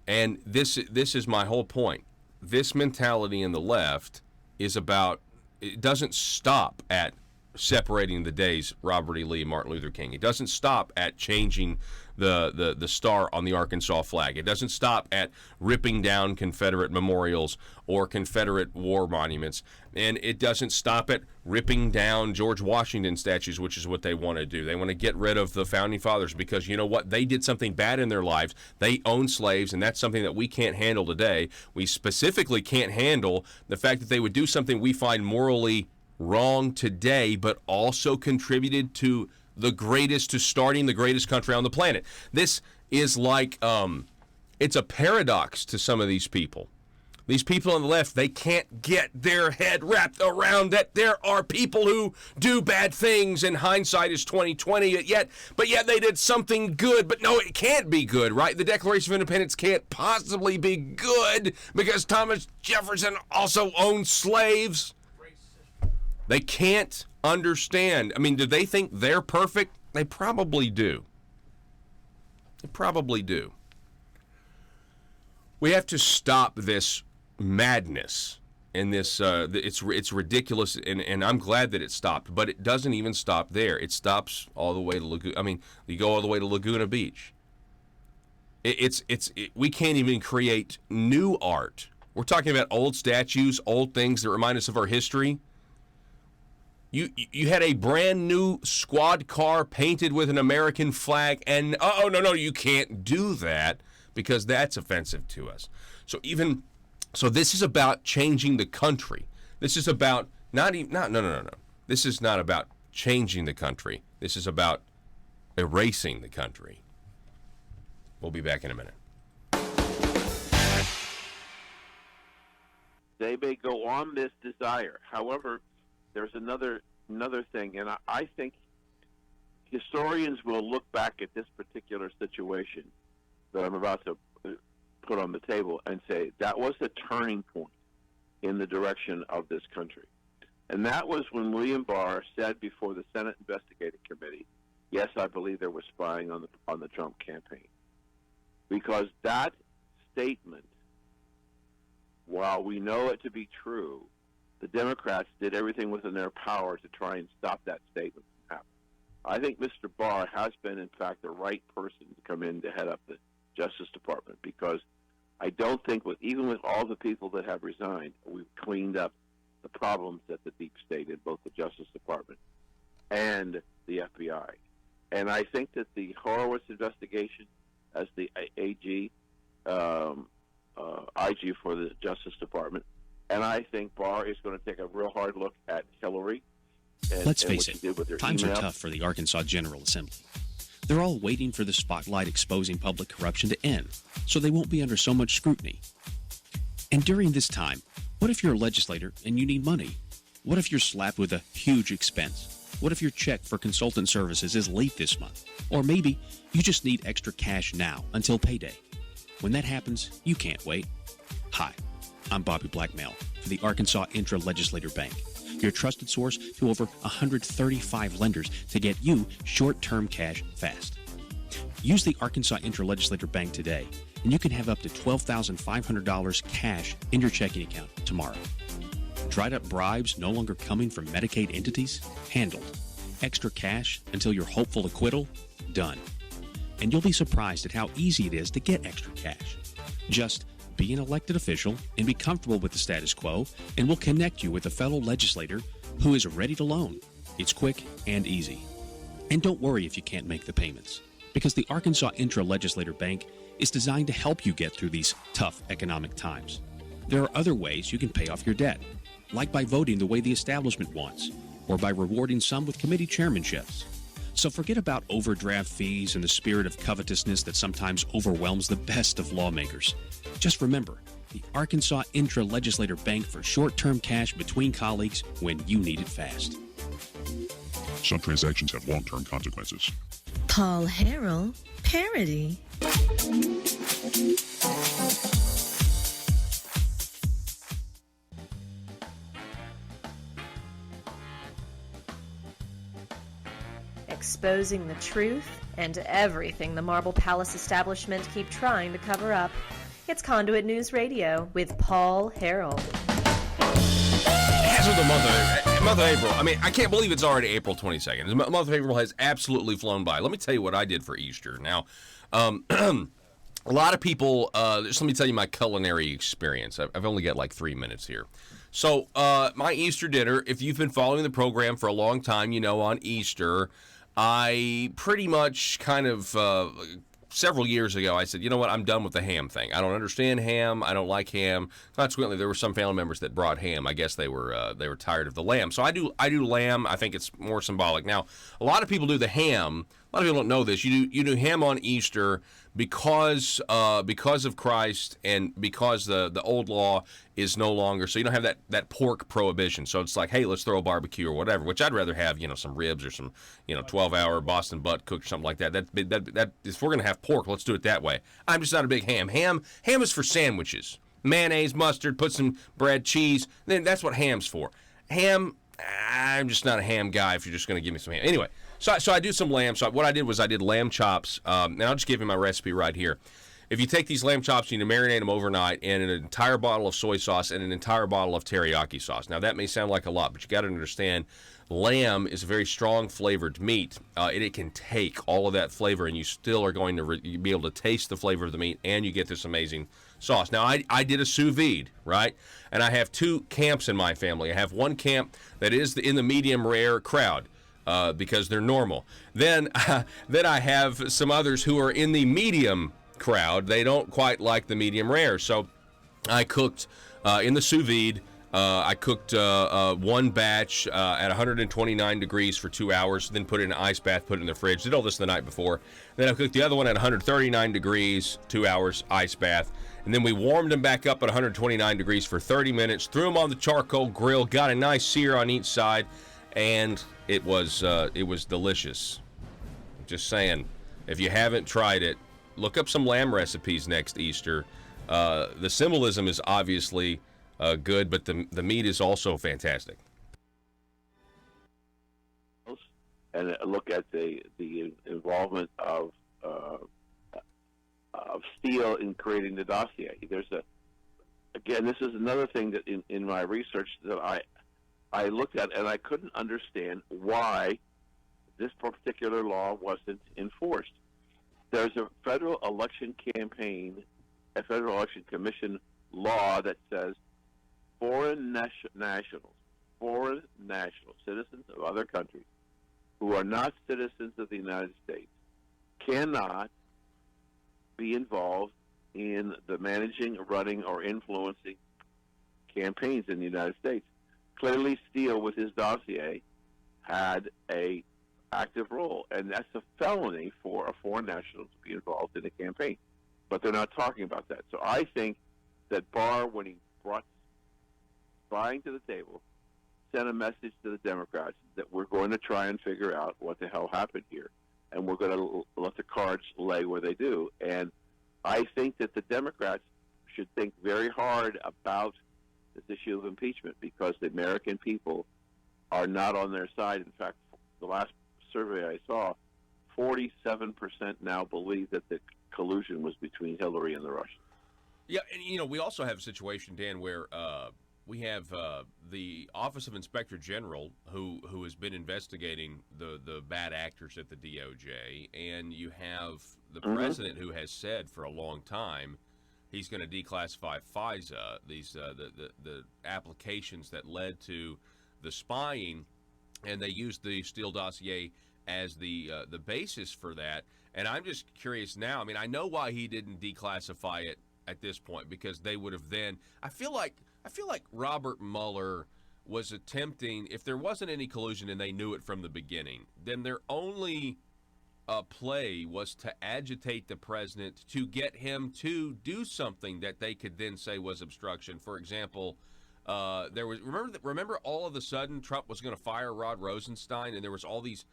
And this is my whole point. This mentality in the left is about, it doesn't stop at separating the days Robert E. Lee and Martin Luther King. It doesn't stop at changing the star on the Arkansas flag. It doesn't stop at ripping down Confederate memorials or Confederate war monuments. And it doesn't stop at ripping down George Washington statues, which is what they want to do. They want to get rid of the Founding Fathers because, you know what, they did something bad in their lives. They owned slaves, and that's something that we can't handle today. We specifically can't handle the fact that they would do something we find morally wrong today, but also contributed to starting the greatest country on the planet. This is like, it's a paradox to some of these people. These people on the left, they can't get their head wrapped around that there are people who do bad things, and hindsight is 20/20. But yet they did something good. But no, it can't be good, right? The Declaration of Independence can't possibly be good because Thomas Jefferson also owned slaves. They can't understand. I mean, do they think they're perfect? They probably do. They probably do. We have to stop this madness and this. It's ridiculous, and I'm glad that it stopped. But it doesn't even stop there. It stops all the way to Laguna. I mean, you go all the way to Laguna Beach. We can't even create new art. We're talking about old statues, old things that remind us of our history. You had a brand new squad car painted with an American flag, and no, you can't do that because that's offensive to us. So this is about changing the country. This is about no. This is not about changing the country. This is about erasing the country. We'll be back in a minute. They may go on this desire. However, there's another thing, and I think historians will look back at this particular situation that I'm about to put on the table and say that was the turning point in the direction of this country. And that was when William Barr said before the Senate Investigative Committee, yes, I believe there was spying on the Trump campaign. Because that statement, while we know it to be true, the Democrats did everything within their power to try and stop that statement from happening. I think Mr. Barr has been, in fact, the right person to come in to head up the Justice Department, because I don't think, even with all the people that have resigned, we've cleaned up the problems at the deep state in both the Justice Department and the FBI. And I think that the Horowitz investigation, as the IG for the Justice Department, and I think Barr is going to take a real hard look at Hillary. Let's face it, times are tough for the Arkansas General Assembly. They're all waiting for the spotlight exposing public corruption to end, so they won't be under so much scrutiny. And during this time, what if you're a legislator and you need money? What if you're slapped with a huge expense? What if your check for consultant services is late this month? Or maybe you just need extra cash now until payday. When that happens, you can't wait. Hi, I'm Bobby Blackmail for the Arkansas Intra-Legislator Bank, your trusted source to over 135 lenders to get you short-term cash fast. Use the Arkansas Intra-Legislator Bank today, and you can have up to $12,500 cash in your checking account tomorrow. Dried up bribes no longer coming from Medicaid entities? Handled. Extra cash until your hopeful acquittal? Done. And you'll be surprised at how easy it is to get extra cash. Just be an elected official and be comfortable with the status quo, and we'll connect you with a fellow legislator who is ready to loan. It's quick and easy. And don't worry if you can't make the payments, because the Arkansas Intra-Legislator Bank is designed to help you get through these tough economic times. There are other ways you can pay off your debt, like by voting the way the establishment wants, or by rewarding some with committee chairmanships. So forget about overdraft fees and the spirit of covetousness that sometimes overwhelms the best of lawmakers. Just remember, the Arkansas Intra-Legislator Bank for short-term cash between colleagues when you need it fast. Some transactions have long-term consequences. Paul Harrell, parody. Exposing the truth and everything the Marble Palace establishment keep trying to cover up. It's Conduit News Radio with Paul Harrell. As of the month of April, I mean, I can't believe it's already April 22nd. The month of April has absolutely flown by. Let me tell you what I did for Easter. Now, a lot of people, just let me tell you my culinary experience. I've only got like 3 minutes here. So, my Easter dinner, if you've been following the program for a long time, you know on Easter, I pretty much kind of, several years ago, I said, you know what, I'm done with the ham thing. I don't understand ham. I don't like ham. Consequently, there were some family members that brought ham. I guess they were tired of the lamb. So I do lamb. I think it's more symbolic. Now, a lot of people do the ham. A lot of people don't know this. You do ham on Easter because of Christ and because the old law is no longer, so you don't have that pork prohibition. So it's like, hey, let's throw a barbecue or whatever, which I'd rather have, some ribs or some, 12-hour Boston butt cooked or something like that. That if we're going to have pork, let's do it that way. I'm just not a big ham. Ham is for sandwiches. Mayonnaise, mustard, put some bread, cheese. Then that's what ham's for. Ham, I'm just not a ham guy if you're just going to give me some ham. Anyway, so I do some lamb. So what I did was I did lamb chops, and I'll just give you my recipe right here. If you take these lamb chops, you need to marinate them overnight in an entire bottle of soy sauce and an entire bottle of teriyaki sauce. Now, that may sound like a lot, but you got to understand, lamb is a very strong flavored meat. It can take all of that flavor, and you still are going to be able to taste the flavor of the meat, and you get this amazing sauce. Now, I did a sous vide, right? And I have two camps in my family. I have one camp that is in the medium rare crowd. Because they're normal. Then I have some others who are in the medium crowd. They don't quite like the medium rare. So I cooked in the sous vide I cooked one batch at 129 degrees for 2 hours, then put it in an ice bath, put it in the fridge. Did all this the night before. Then I cooked the other one at 139 degrees, 2 hours, ice bath. And then we warmed them back up at 129 degrees for 30 minutes, threw them on the charcoal grill, got a nice sear on each side, and it was delicious. Just saying, if you haven't tried it, look up some lamb recipes next Easter. The symbolism is obviously good, but the meat is also fantastic. And look at the involvement of steel in creating the dossier. This is another thing that in my research that I looked at, and I couldn't understand why this particular law wasn't enforced. There's a federal election commission law that says foreign nationals, citizens of other countries who are not citizens of the United States cannot be involved in the managing, running, or influencing campaigns in the United States. Clearly, Steele, with his dossier, had a active role, and that's a felony for a foreign national to be involved in a campaign. But they're not talking about that. So I think that Barr, when he brought spying to the table, sent a message to the Democrats that we're going to try and figure out what the hell happened here, and we're going to let the cards lay where they do. And I think that the Democrats should think very hard about this issue of impeachment, because the American people are not on their side. In fact, the last survey I saw, 47% now believe that the collusion was between Hillary and the Russians. Yeah, and we also have a situation, Dan, where we have the Office of Inspector General who has been investigating the bad actors at the DOJ, and you have the president who has said for a long time he's going to declassify FISA, these the applications that led to the spying, and they used the Steele dossier as the basis for that. And I'm just curious now. I mean, I know why he didn't declassify it at this point, because they would have then. I feel like Robert Mueller was attempting, if there wasn't any collusion and they knew it from the beginning, then their only play was to agitate the president to get him to do something that they could then say was obstruction. For example, there was remember all of a sudden Trump was going to fire Rod Rosenstein, and there was all these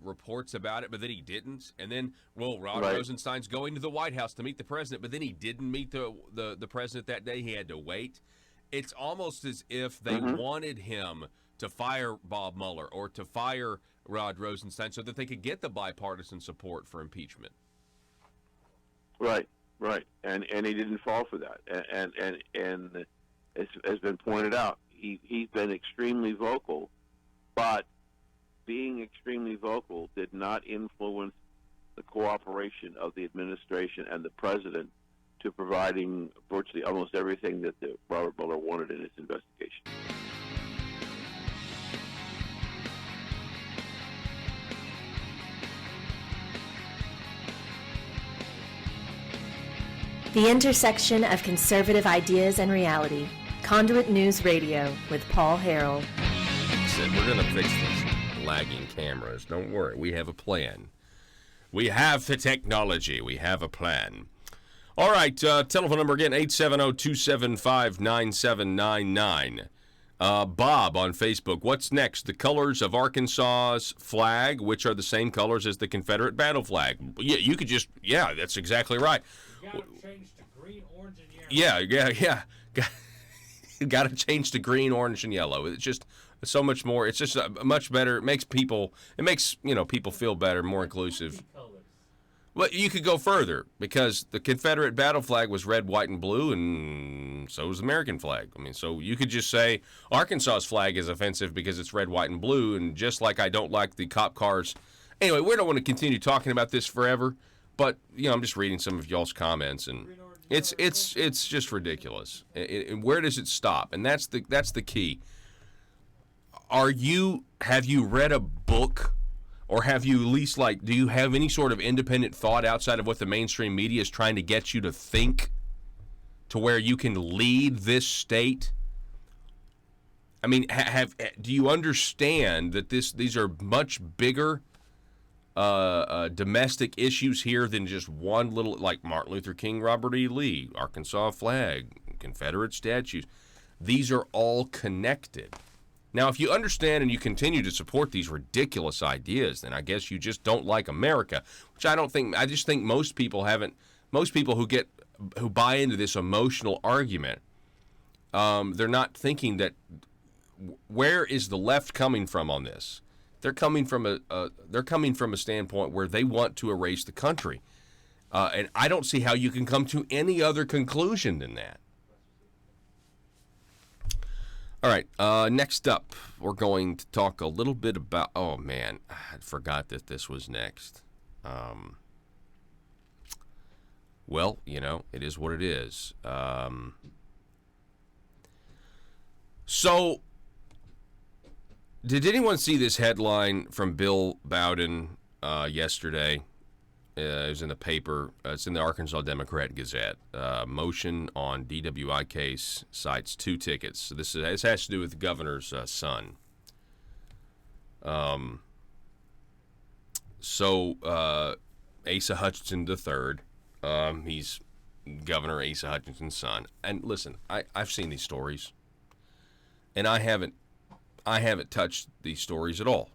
reports about it, but then he didn't. And then, Rod Rosenstein's going to the White House to meet the president, but then he didn't meet the president that day. He had to wait. It's almost as if they wanted him to fire Bob Mueller or to fire Rod Rosenstein so that they could get the bipartisan support for impeachment. Right. And he didn't fall for that. And as has been pointed out, he's been extremely vocal, but being extremely vocal did not influence the cooperation of the administration and the president to providing virtually almost everything that Robert Mueller wanted in his investigation. The intersection of conservative ideas and reality. Conduit News Radio with Paul Harrell. We're going to fix this lagging cameras. Don't worry. We have a plan. We have the technology. We have a plan. All right. Telephone number again, 870-275-9799. Bob on Facebook. What's next? The colors of Arkansas's flag, which are the same colors as the Confederate battle flag. Yeah, you could just, that's exactly right. You got to change to green, orange, and yellow. Yeah. Got to change to green, orange, and yellow. It's just so much more. It's just much better. It makes people feel better, more inclusive. Well, you could go further, because the Confederate battle flag was red, white, and blue, and so was the American flag. I mean, so you could just say Arkansas's flag is offensive because it's red, white, and blue, and just like I don't like the cop cars. Anyway, we don't want to continue talking about this forever, but I'm just reading some of y'all's comments, and it's just ridiculous. And where does it stop? And that's the key. Have you read a book? Or have you at least, do you have any sort of independent thought outside of what the mainstream media is trying to get you to think, to where you can lead this state I mean, do you understand that these are much bigger domestic issues here than just one little, like Martin Luther King, Robert E. Lee, Arkansas flag, Confederate statues. These are all connected. Now, if you understand and you continue to support these ridiculous ideas, then I guess you just don't like America, which I don't think. I just think most people who buy into this emotional argument, they're not thinking that where is the left coming from on this? They're coming from a standpoint where they want to erase the country, and I don't see how you can come to any other conclusion than that. All right, next up, we're going to talk a little bit about. Oh man, I forgot that this was next. Well, it is what it is. So, did anyone see this headline from Bill Bowden yesterday? It was in the paper. It's in the Arkansas Democrat-Gazette. Motion on DWI case cites 2 tickets. So this has to do with the governor's son. Asa Hutchinson III, he's Governor Asa Hutchinson's son. And listen, I've seen these stories, and I haven't touched these stories at all.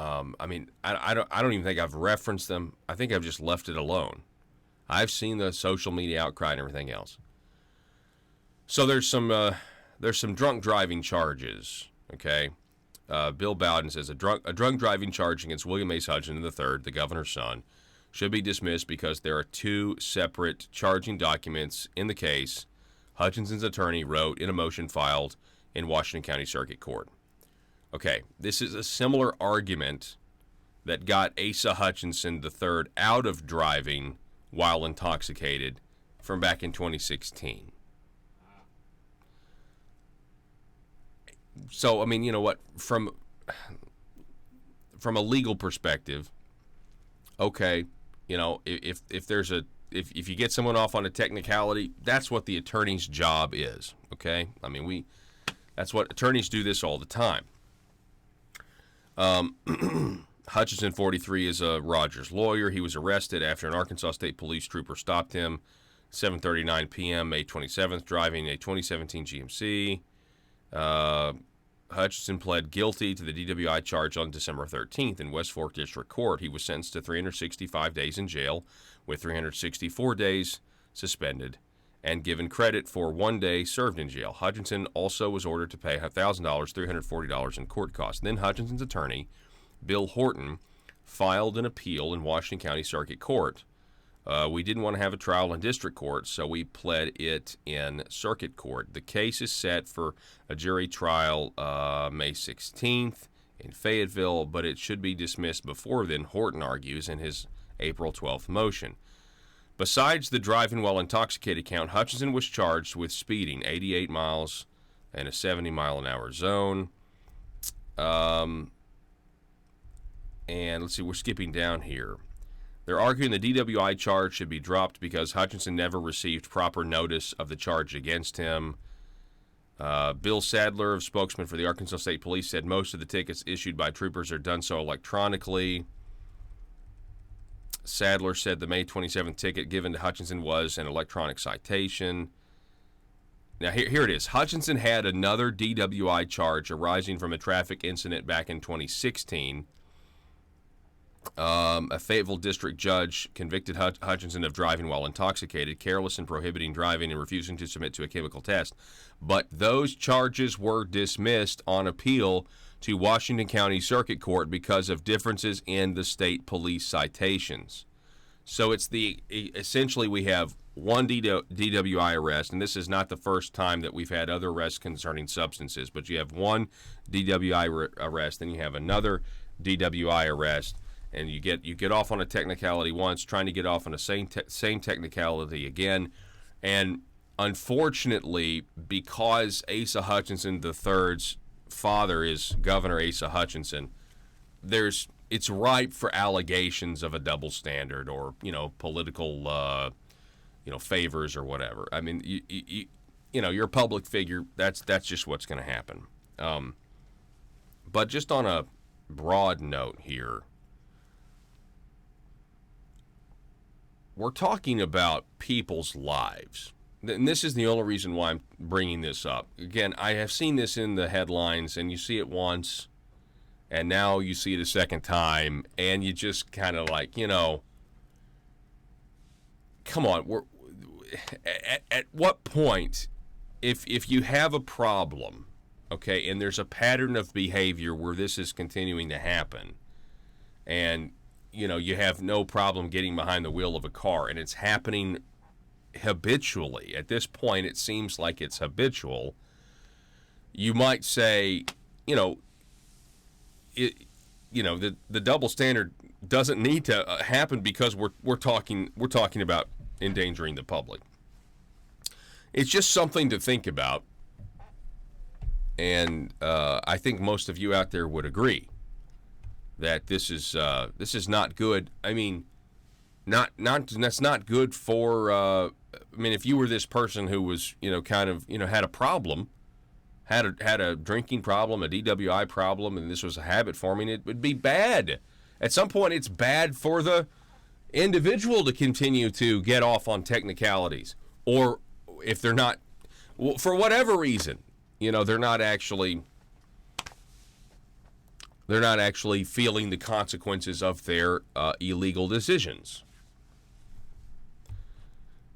I mean, I don't even think I've referenced them. I think I've just left it alone. I've seen the social media outcry and everything else. So there's some drunk driving charges. Okay, Bill Bowden says a drunk driving charge against William H. Hutchinson III, the governor's son, should be dismissed because there are 2 separate charging documents in the case. Hutchinson's attorney wrote in a motion filed in Washington County Circuit Court. Okay, this is a similar argument that got Asa Hutchinson III out of driving while intoxicated from back in 2016. So, I mean, you know what? From a legal perspective, okay, if you get someone off on a technicality, that's what the attorney's job is. Okay, I mean that's what attorneys do this all the time. Hutchinson, 43, is a Rogers lawyer. He was arrested after an Arkansas State Police trooper stopped him 7:39 p.m. May 27th, driving a 2017 GMC. Hutchinson pled guilty to the DWI charge on December 13th in West Fork District Court. He was sentenced to 365 days in jail with 364 days suspended and given credit for 1 day served in jail. Hutchinson also was ordered to pay $1,000, $340 in court costs. Then Hutchinson's attorney, Bill Horton, filed an appeal in Washington County Circuit Court. We didn't want to have a trial in district court, so we pled it in circuit court. The case is set for a jury trial May 16th in Fayetteville, but it should be dismissed before then, Horton argues in his April 12th motion. Besides the driving while intoxicated count, Hutchinson was charged with speeding 88 miles in a 70-mile-an-hour zone. And let's see, we're skipping down here. They're arguing the DWI charge should be dropped because Hutchinson never received proper notice of the charge against him. Bill Sadler, spokesman for the Arkansas State Police, said most of the tickets issued by troopers are done so electronically. Sadler said the May 27th ticket given to Hutchinson was an electronic citation. Now, here it is. Hutchinson had another DWI charge arising from a traffic incident back in 2016. A Fayetteville district judge convicted Hutchinson of driving while intoxicated, careless and prohibiting driving, and refusing to submit to a chemical test. But those charges were dismissed on appeal to Washington County Circuit Court because of differences in the state police citations. So it's essentially we have one DWI arrest, and this is not the first time that we've had other arrests concerning substances, but you have one DWI arrest, then you have another DWI arrest, and you get off on a technicality once, trying to get off on a same technicality again, and unfortunately, because Asa Hutchinson III's father is Governor Asa Hutchinson, it's ripe for allegations of a double standard or political favors or whatever. I mean, you're a public figure. That's just what's going to happen. But just on a broad note here, we're talking about people's lives. And this is the only reason why I'm bringing this up. Again, I have seen this in the headlines, and you see it once, and now you see it a second time, and you just kind of like, come on. At what point, if you have a problem, okay, and there's a pattern of behavior where this is continuing to happen, and you have no problem getting behind the wheel of a car, and it's happening habitually. At this point, it seems like it's habitual. You might say, the double standard doesn't need to happen because we're talking about endangering the public. It's just something to think about, and I think most of you out there would agree that this is not good. I mean, that's not good for. If you were this person who was had a problem, had a drinking problem, a DWI problem, and this was a habit forming, it would be bad. At some point, it's bad for the individual to continue to get off on technicalities, or if they're not, for whatever reason, they're not actually feeling the consequences of their illegal decisions.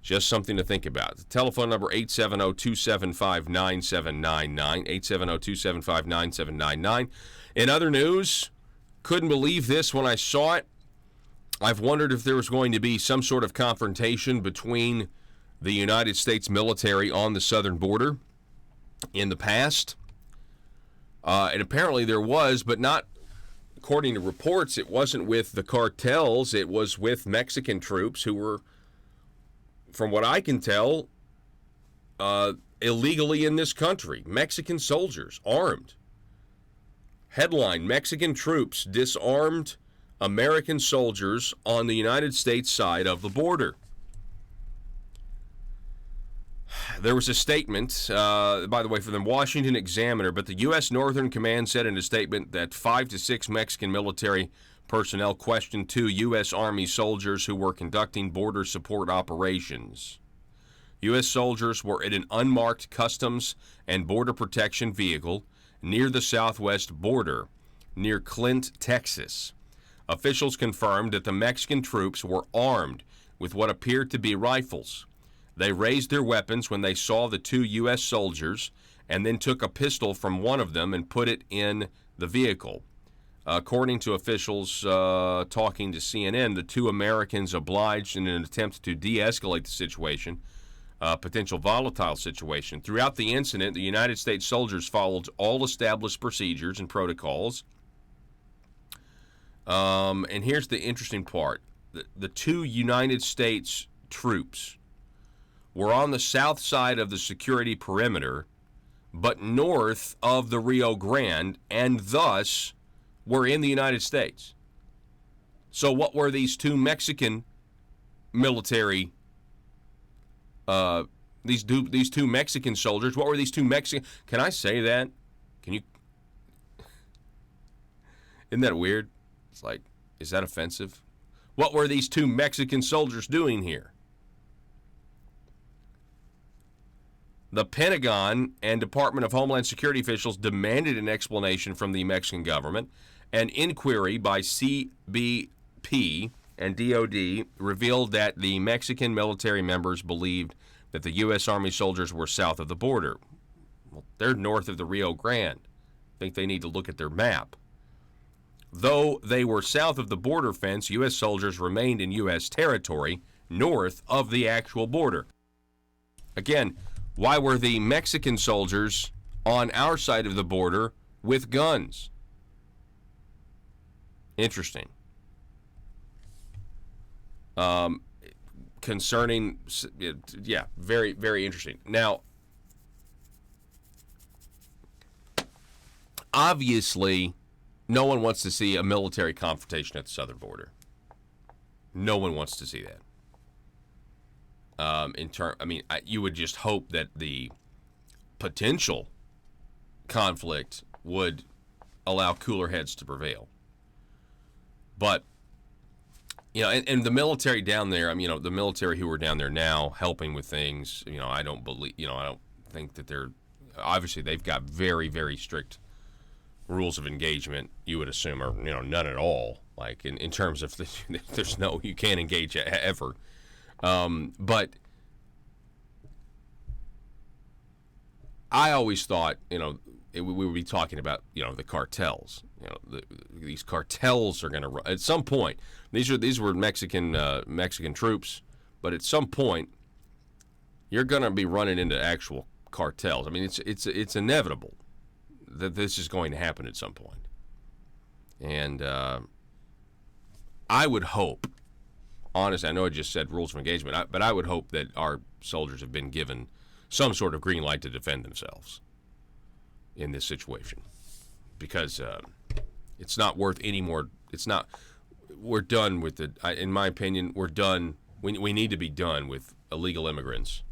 Just something to think about. The telephone number 870-275-9799, 870-275-9799. In other news, couldn't believe this when I saw it. I've wondered if there was going to be some sort of confrontation between the United States military on the southern border in the past. And apparently there was, but not, according to reports, it wasn't with the cartels. It was with Mexican troops who were, from what I can tell, illegally in this country. Mexican soldiers, armed. Headline, Mexican troops disarmed American soldiers on the United States side of the border. There was a statement, by the way, from the Washington Examiner, but the U.S. Northern Command said in a statement that 5 to 6 Mexican military personnel questioned 2 U.S. Army soldiers who were conducting border support operations. U.S. soldiers were in an unmarked Customs and Border Protection vehicle near the southwest border, near Clint, Texas. Officials confirmed that the Mexican troops were armed with what appeared to be rifles. They raised their weapons when they saw the 2 U.S. soldiers and then took a pistol from one of them and put it in the vehicle. According to officials talking to CNN, the 2 Americans obliged in an attempt to de-escalate the situation, potential volatile situation. Throughout the incident, the United States soldiers followed all established procedures and protocols. And here's the interesting part. The 2 United States troops were on the south side of the security perimeter, but north of the Rio Grande, and thus were in the United States. So what were these 2 Mexican military, these 2 Mexican soldiers, what were these 2 Mexican, can I say that? Can you, isn't that weird? It's like, is that offensive? What were these 2 Mexican soldiers doing here? The Pentagon and Department of Homeland Security officials demanded an explanation from the Mexican government. An inquiry by CBP and DOD revealed that the Mexican military members believed that the U.S. Army soldiers were south of the border. Well, they're north of the Rio Grande. I think they need to look at their map. Though they were south of the border fence, U.S. soldiers remained in U.S. territory north of the actual border. Again, why were the Mexican soldiers on our side of the border with guns? Interesting. Concerning, yeah, very, very interesting. Now, obviously, no one wants to see a military confrontation at the southern border. No one wants to see that. You would just hope that the potential conflict would allow cooler heads to prevail. But, and the military down there, I mean, the military who are down there now helping with things, I don't think that obviously they've got very, very strict rules of engagement, you would assume, or, none at all. Like in terms of you can't engage ever. But I always thought, we would be talking about, the cartels. These cartels are going to at some point. These were Mexican troops, but at some point, you're going to be running into actual cartels. I mean, it's inevitable that this is going to happen at some point. And I would hope, honestly, I know I just said rules of engagement, but I would hope that our soldiers have been given some sort of green light to defend themselves in this situation, because it's not worth any more. We're done with in my opinion, we're done. We need to be done with illegal immigrants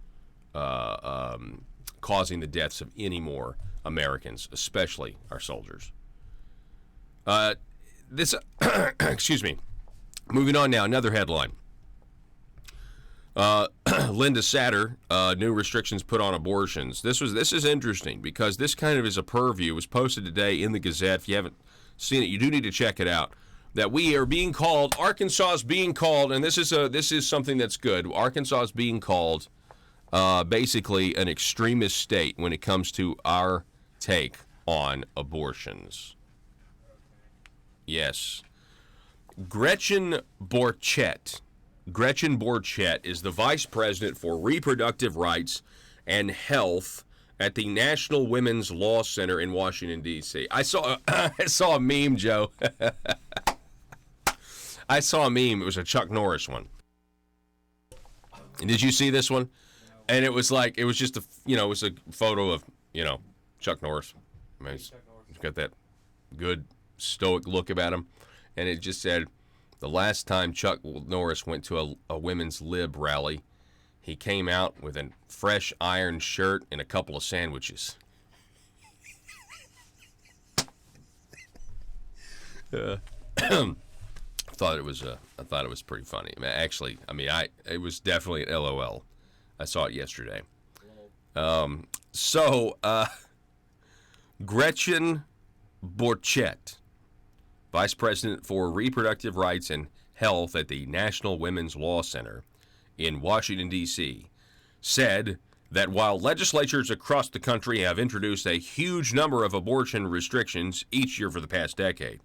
causing the deaths of any more Americans, especially our soldiers. Excuse me. Moving on now, another headline. Linda Satter, new restrictions put on abortions. This is interesting because this kind of is a purview. It was posted today in the Gazette. If you haven't seen it, you do need to check it out. That we are being called, Arkansas is being called, and this is something that's good. Arkansas is being called basically an extremist state when it comes to our take on abortions. Yes. Gretchen Borchett is the vice president for reproductive rights and health at the National Women's Law Center in Washington, D.C. I saw a meme, Joe. I saw a meme. It was a Chuck Norris one. And did you see this one? And it was just it was a photo of, Chuck Norris. I mean, he's got that good stoic look about him. And it just said, the last time Chuck Norris went to a women's lib rally, he came out with a fresh iron shirt and a couple of sandwiches. I thought it was pretty funny. It was definitely an LOL. I saw it yesterday. Gretchen Borchett, Vice President for Reproductive Rights and Health at the National Women's Law Center in Washington, D.C., said that while legislatures across the country have introduced a huge number of abortion restrictions each year for the past decade,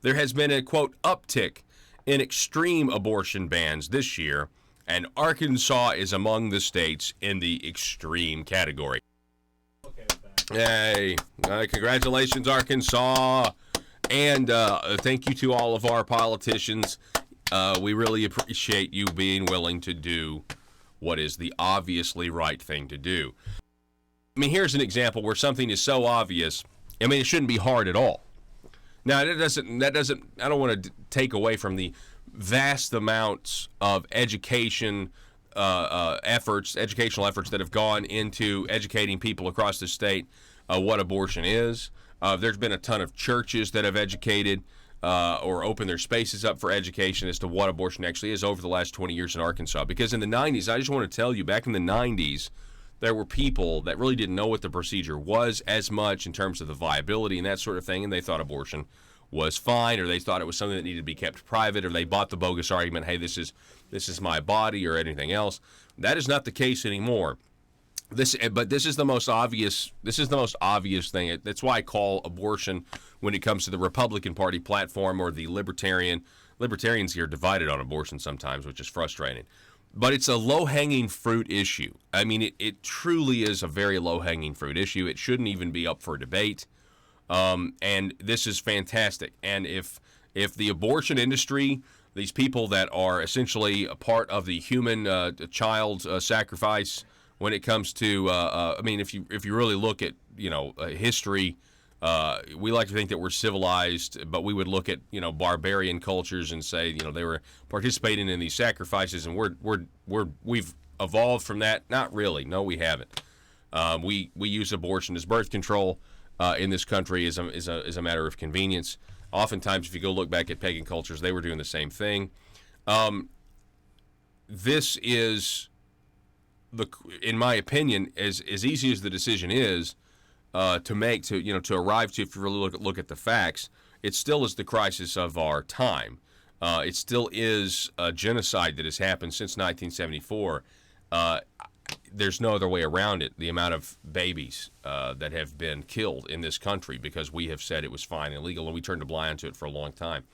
there has been a, quote, uptick in extreme abortion bans this year, and Arkansas is among the states in the extreme category. Hey, congratulations, Arkansas. And thank you to all of our politicians. We really appreciate you being willing to do what is the obviously right thing to do. I mean, here's an example where something is so obvious. I mean, it shouldn't be hard at all. Now, that doesn't. I don't want to take away from the vast amounts of educational efforts that have gone into educating people across the state what abortion is. There's been a ton of churches that have educated or opened their spaces up for education as to what abortion actually is over the last 20 years in Arkansas. Because in the 90s, I just want to tell you, back in the 90s, there were people that really didn't know what the procedure was as much in terms of the viability and that sort of thing, and they thought abortion was fine, or they thought it was something that needed to be kept private, or they bought the bogus argument, hey, this is my body, or anything else. That is not the case anymore. But this is the most obvious. This is the most obvious thing. That's why I call abortion, when it comes to the Republican Party platform or the libertarians here, divided on abortion sometimes, which is frustrating. But it's a low-hanging fruit issue. I mean, it truly is a very low-hanging fruit issue. It shouldn't even be up for debate. And this is fantastic. And if the abortion industry, these people that are essentially a part of the human child sacrifice, when it comes to, I mean, if you really look at, history, we like to think that we're civilized, but we would look at, barbarian cultures and say, they were participating in these sacrifices, and we've evolved from that. Not really. No, we haven't. We use abortion as birth control. in this country is a matter of convenience. Oftentimes, if you go look back at pagan cultures, they were doing the same thing. This is, in my opinion, as easy as the decision is to make, to arrive to, if you really look at the facts, it still is the crisis of our time. It still is a genocide that has happened since 1974. There's no other way around it. The amount of babies that have been killed in this country because we have said it was fine and legal, and we turned a blind eye to it for a long time.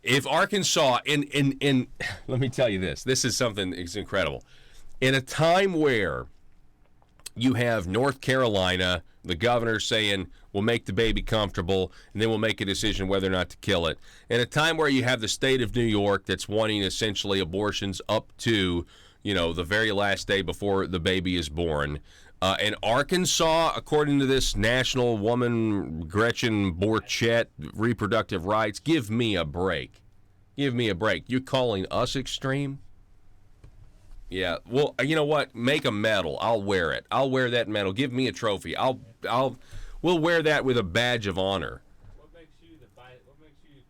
If Arkansas, in let me tell you this is something that's incredible. In a time where you have North Carolina, the governor saying, we'll make the baby comfortable, and then we'll make a decision whether or not to kill it. In a time where you have the state of New York that's wanting essentially abortions up to, the very last day before the baby is born. And Arkansas, according to this national woman, Gretchen Borchett, reproductive rights, give me a break. Give me a break. You're calling us extreme? Yeah. Well, you know what? Make a medal. I'll wear it. I'll wear that medal. Give me a trophy. We'll wear that with a badge of honor. What makes you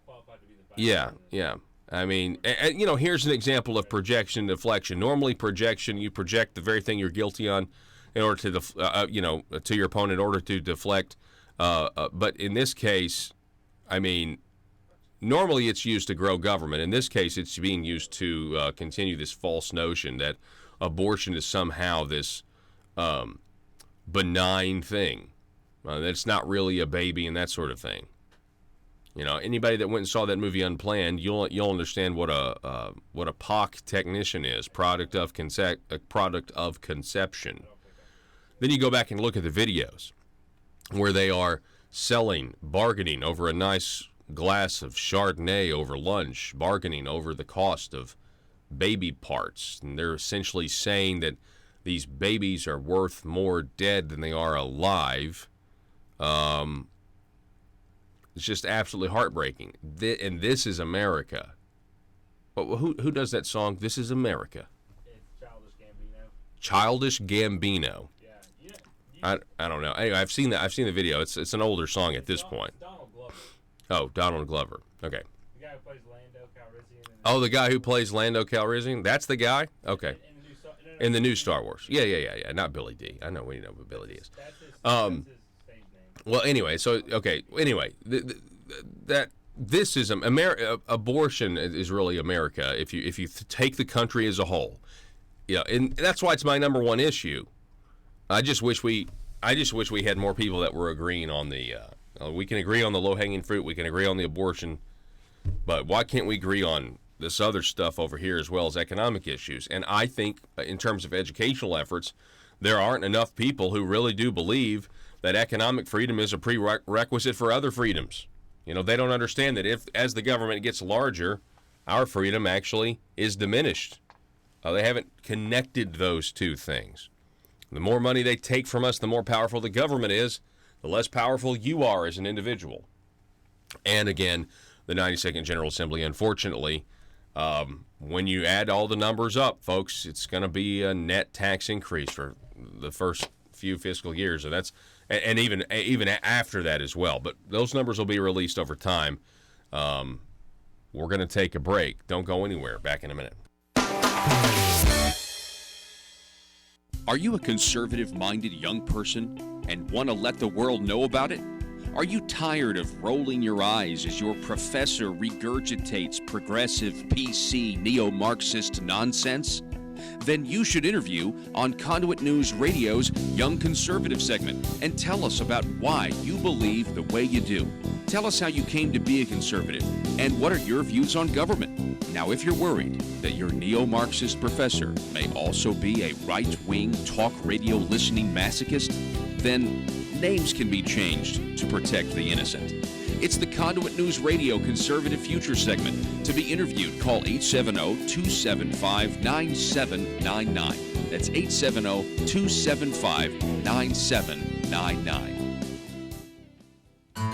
qualified to be the vice? Yeah. I mean, here's an example of projection and deflection. Normally, projection, you project the very thing you're guilty on in order to, to your opponent in order to deflect. But in this case, I mean, normally it's used to grow government. In this case, it's being used to continue this false notion that abortion is somehow this benign thing. That it's not really a baby and that sort of thing. Anybody that went and saw that movie Unplanned, you'll understand what a POC technician is, product of conception. Then you go back and look at the videos where they are bargaining over a nice glass of Chardonnay over lunch, bargaining over the cost of baby parts, and they're essentially saying that these babies are worth more dead than they are alive. It's just absolutely heartbreaking. And this is America. But who does that song? This is America. It's Childish Gambino. Childish Gambino. Yeah. I don't know. Anyway, I've seen the video. It's an older song at this point. Donald Glover. Oh, Donald Glover. Okay. The guy who plays Lando Calrissian. Oh, the guy who plays Lando Calrissian? That's the guy? Okay. In the new Star Wars. Yeah. Not Billy D. I know we know what Billy D is. That's his stage name. Well, anyway, this is abortion is really America. If you take the country as a whole, and that's why it's my number one issue. I just wish we had more people that were agreeing on the. We can agree on the low-hanging fruit. We can agree on the abortion, but why can't we agree on this other stuff over here as well as economic issues? And I think, in terms of educational efforts, there aren't enough people who really do believe that economic freedom is a prerequisite for other freedoms. They don't understand that as the government gets larger, our freedom actually is diminished. They haven't connected those two things. The more money they take from us, the more powerful the government is, the less powerful you are as an individual. And again, the 92nd General Assembly, unfortunately, when you add all the numbers up, folks, it's going to be a net tax increase for the first few fiscal years, and even after that as well. But those numbers will be released over time. We're going to take a break. Don't go anywhere. Back in a minute. Are you a conservative-minded young person and want to let the world know about it? Are you tired of rolling your eyes as your professor regurgitates progressive, PC, neo-Marxist nonsense? Then you should interview on Conduit News Radio's Young Conservative segment and tell us about why you believe the way you do. Tell us how you came to be a conservative and what are your views on government. Now, if you're worried that your neo-Marxist professor may also be a right-wing talk radio listening masochist, then names can be changed to protect the innocent. It's the Conduit News Radio Conservative Future segment. To be interviewed, call 870-275-9799. That's 870-275-9799.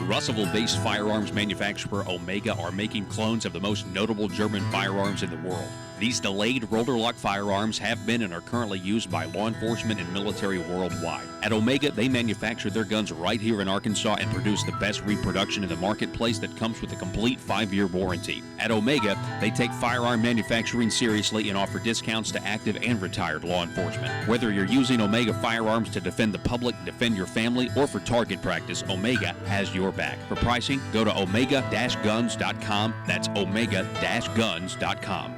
Russellville-based firearms manufacturer Omega are making clones of the most notable German firearms in the world. These delayed rotor-lock firearms have been and are currently used by law enforcement and military worldwide. At Omega, they manufacture their guns right here in Arkansas and produce the best reproduction in the marketplace that comes with a complete 5-year warranty. At Omega, they take firearm manufacturing seriously and offer discounts to active and retired law enforcement. Whether you're using Omega firearms to defend the public, defend your family, or for target practice, Omega has your back. For pricing, go to omega-guns.com. That's omega-guns.com.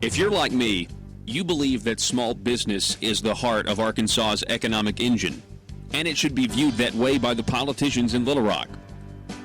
If you're like me, you believe that small business is the heart of Arkansas's economic engine, and it should be viewed that way by the politicians in Little Rock.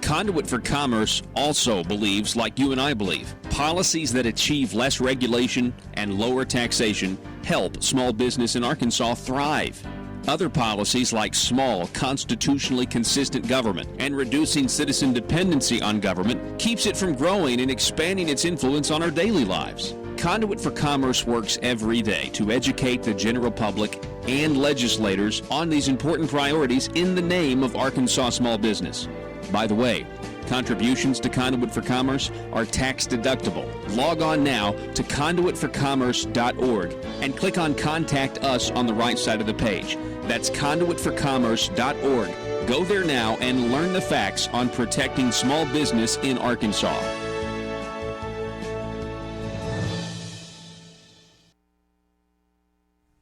Conduit for Commerce also believes, like you and I believe, policies that achieve less regulation and lower taxation help small business in Arkansas thrive. Other policies like small, constitutionally consistent government and reducing citizen dependency on government keeps it from growing and expanding its influence on our daily lives. Conduit for Commerce works every day to educate the general public and legislators on these important priorities in the name of Arkansas small business. By the way, contributions to Conduit for Commerce are tax deductible. Log on now to conduitforcommerce.org and click on Contact Us on the right side of the page. That's conduitforcommerce.org. Go there now and learn the facts on protecting small business in Arkansas.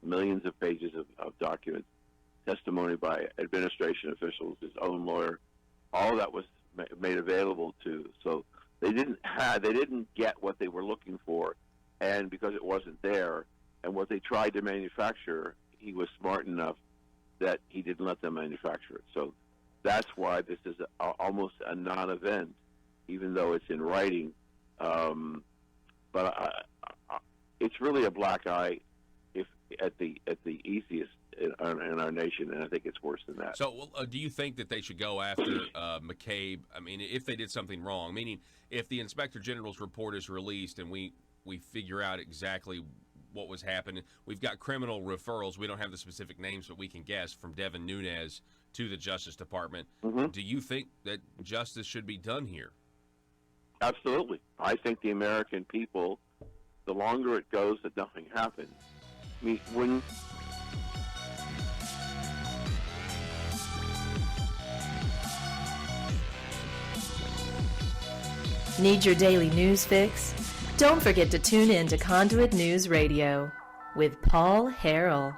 Millions of pages of documents, testimony by administration officials, his own lawyer, all that was made available to. So they didn't get what they were looking for, and because it wasn't there, and what they tried to manufacture, he was smart enough that he didn't let them manufacture it. So that's why this is almost a non-event, even though it's in writing. But it's really a black eye, if at the easiest in our nation, and I think it's worse than that. So, do you think that they should go after McCabe? I mean, if they did something wrong, meaning if the Inspector General's report is released and we figure out exactly what was happening, we've got criminal referrals. We don't have the specific names, but we can guess from Devin Nunes to the Justice Department. Mm-hmm. Do you think that justice should be done here? Absolutely. I think the American people, the longer it goes that nothing happens. I mean, when Need your daily news fix? Don't forget to tune in to Conduit News Radio with Paul Harrell.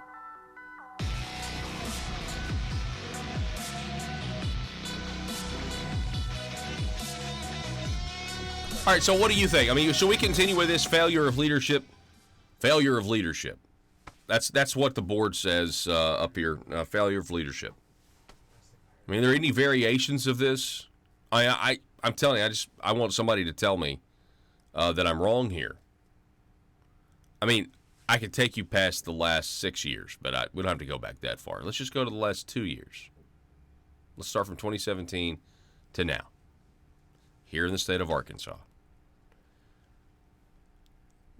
All right, so what do you think? I mean, should we continue with this failure of leadership? Failure of leadership. That's what the board says up here, failure of leadership. I mean, are there any variations of this? I'm telling you, I want somebody to tell me that I'm wrong here. I mean, I could take you past the last 6 years, but we don't have to go back that far. Let's just go to the last 2 years. Let's start from 2017 to now, here in the state of Arkansas.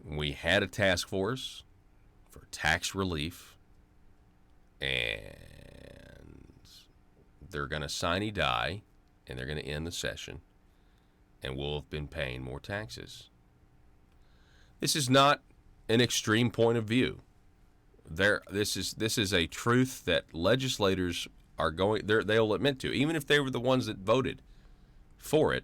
We had a task force for tax relief, and they're going to sine die, and they're going to end the session, and we'll have been paying more taxes. This is not an extreme point of view. This is a truth that legislators are they'll admit to, even if they were the ones that voted for it.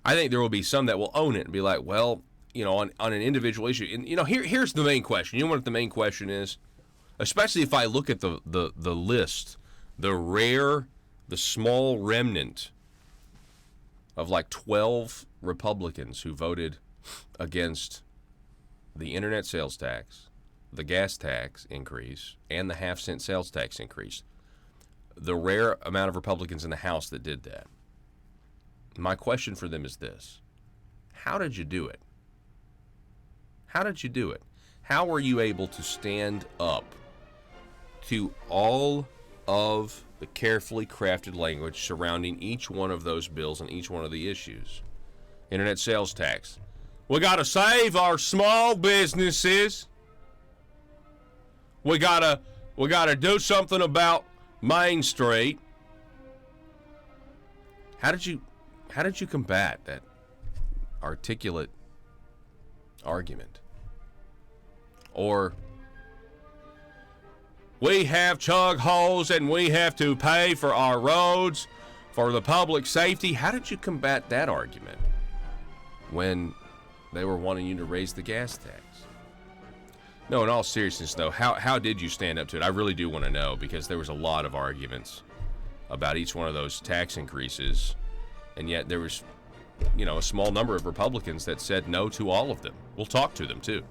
I think there will be some that will own it and be like, well, on an individual issue. And here's the main question. You know what the main question is? Especially if I look at the list, the small remnant of like 12 Republicans who voted against the internet sales tax, the gas tax increase, and the half-cent sales tax increase. The rare amount of Republicans in the House that did that. My question for them is this. How did you do it? How did you do it? How were you able to stand up to all of the carefully crafted language surrounding each one of those bills and each one of the issues? Internet sales tax. We got to save our small businesses. We got to do something about Main Street. How did you combat that articulate argument? Or we have chug holes and we have to pay for our roads for the public safety. How did you combat that argument when they were wanting you to raise the gas tax? No, in all seriousness, though, how did you stand up to it? I really do want to know, because there was a lot of arguments about each one of those tax increases, and yet there was, a small number of Republicans that said no to all of them. We'll talk to them, too.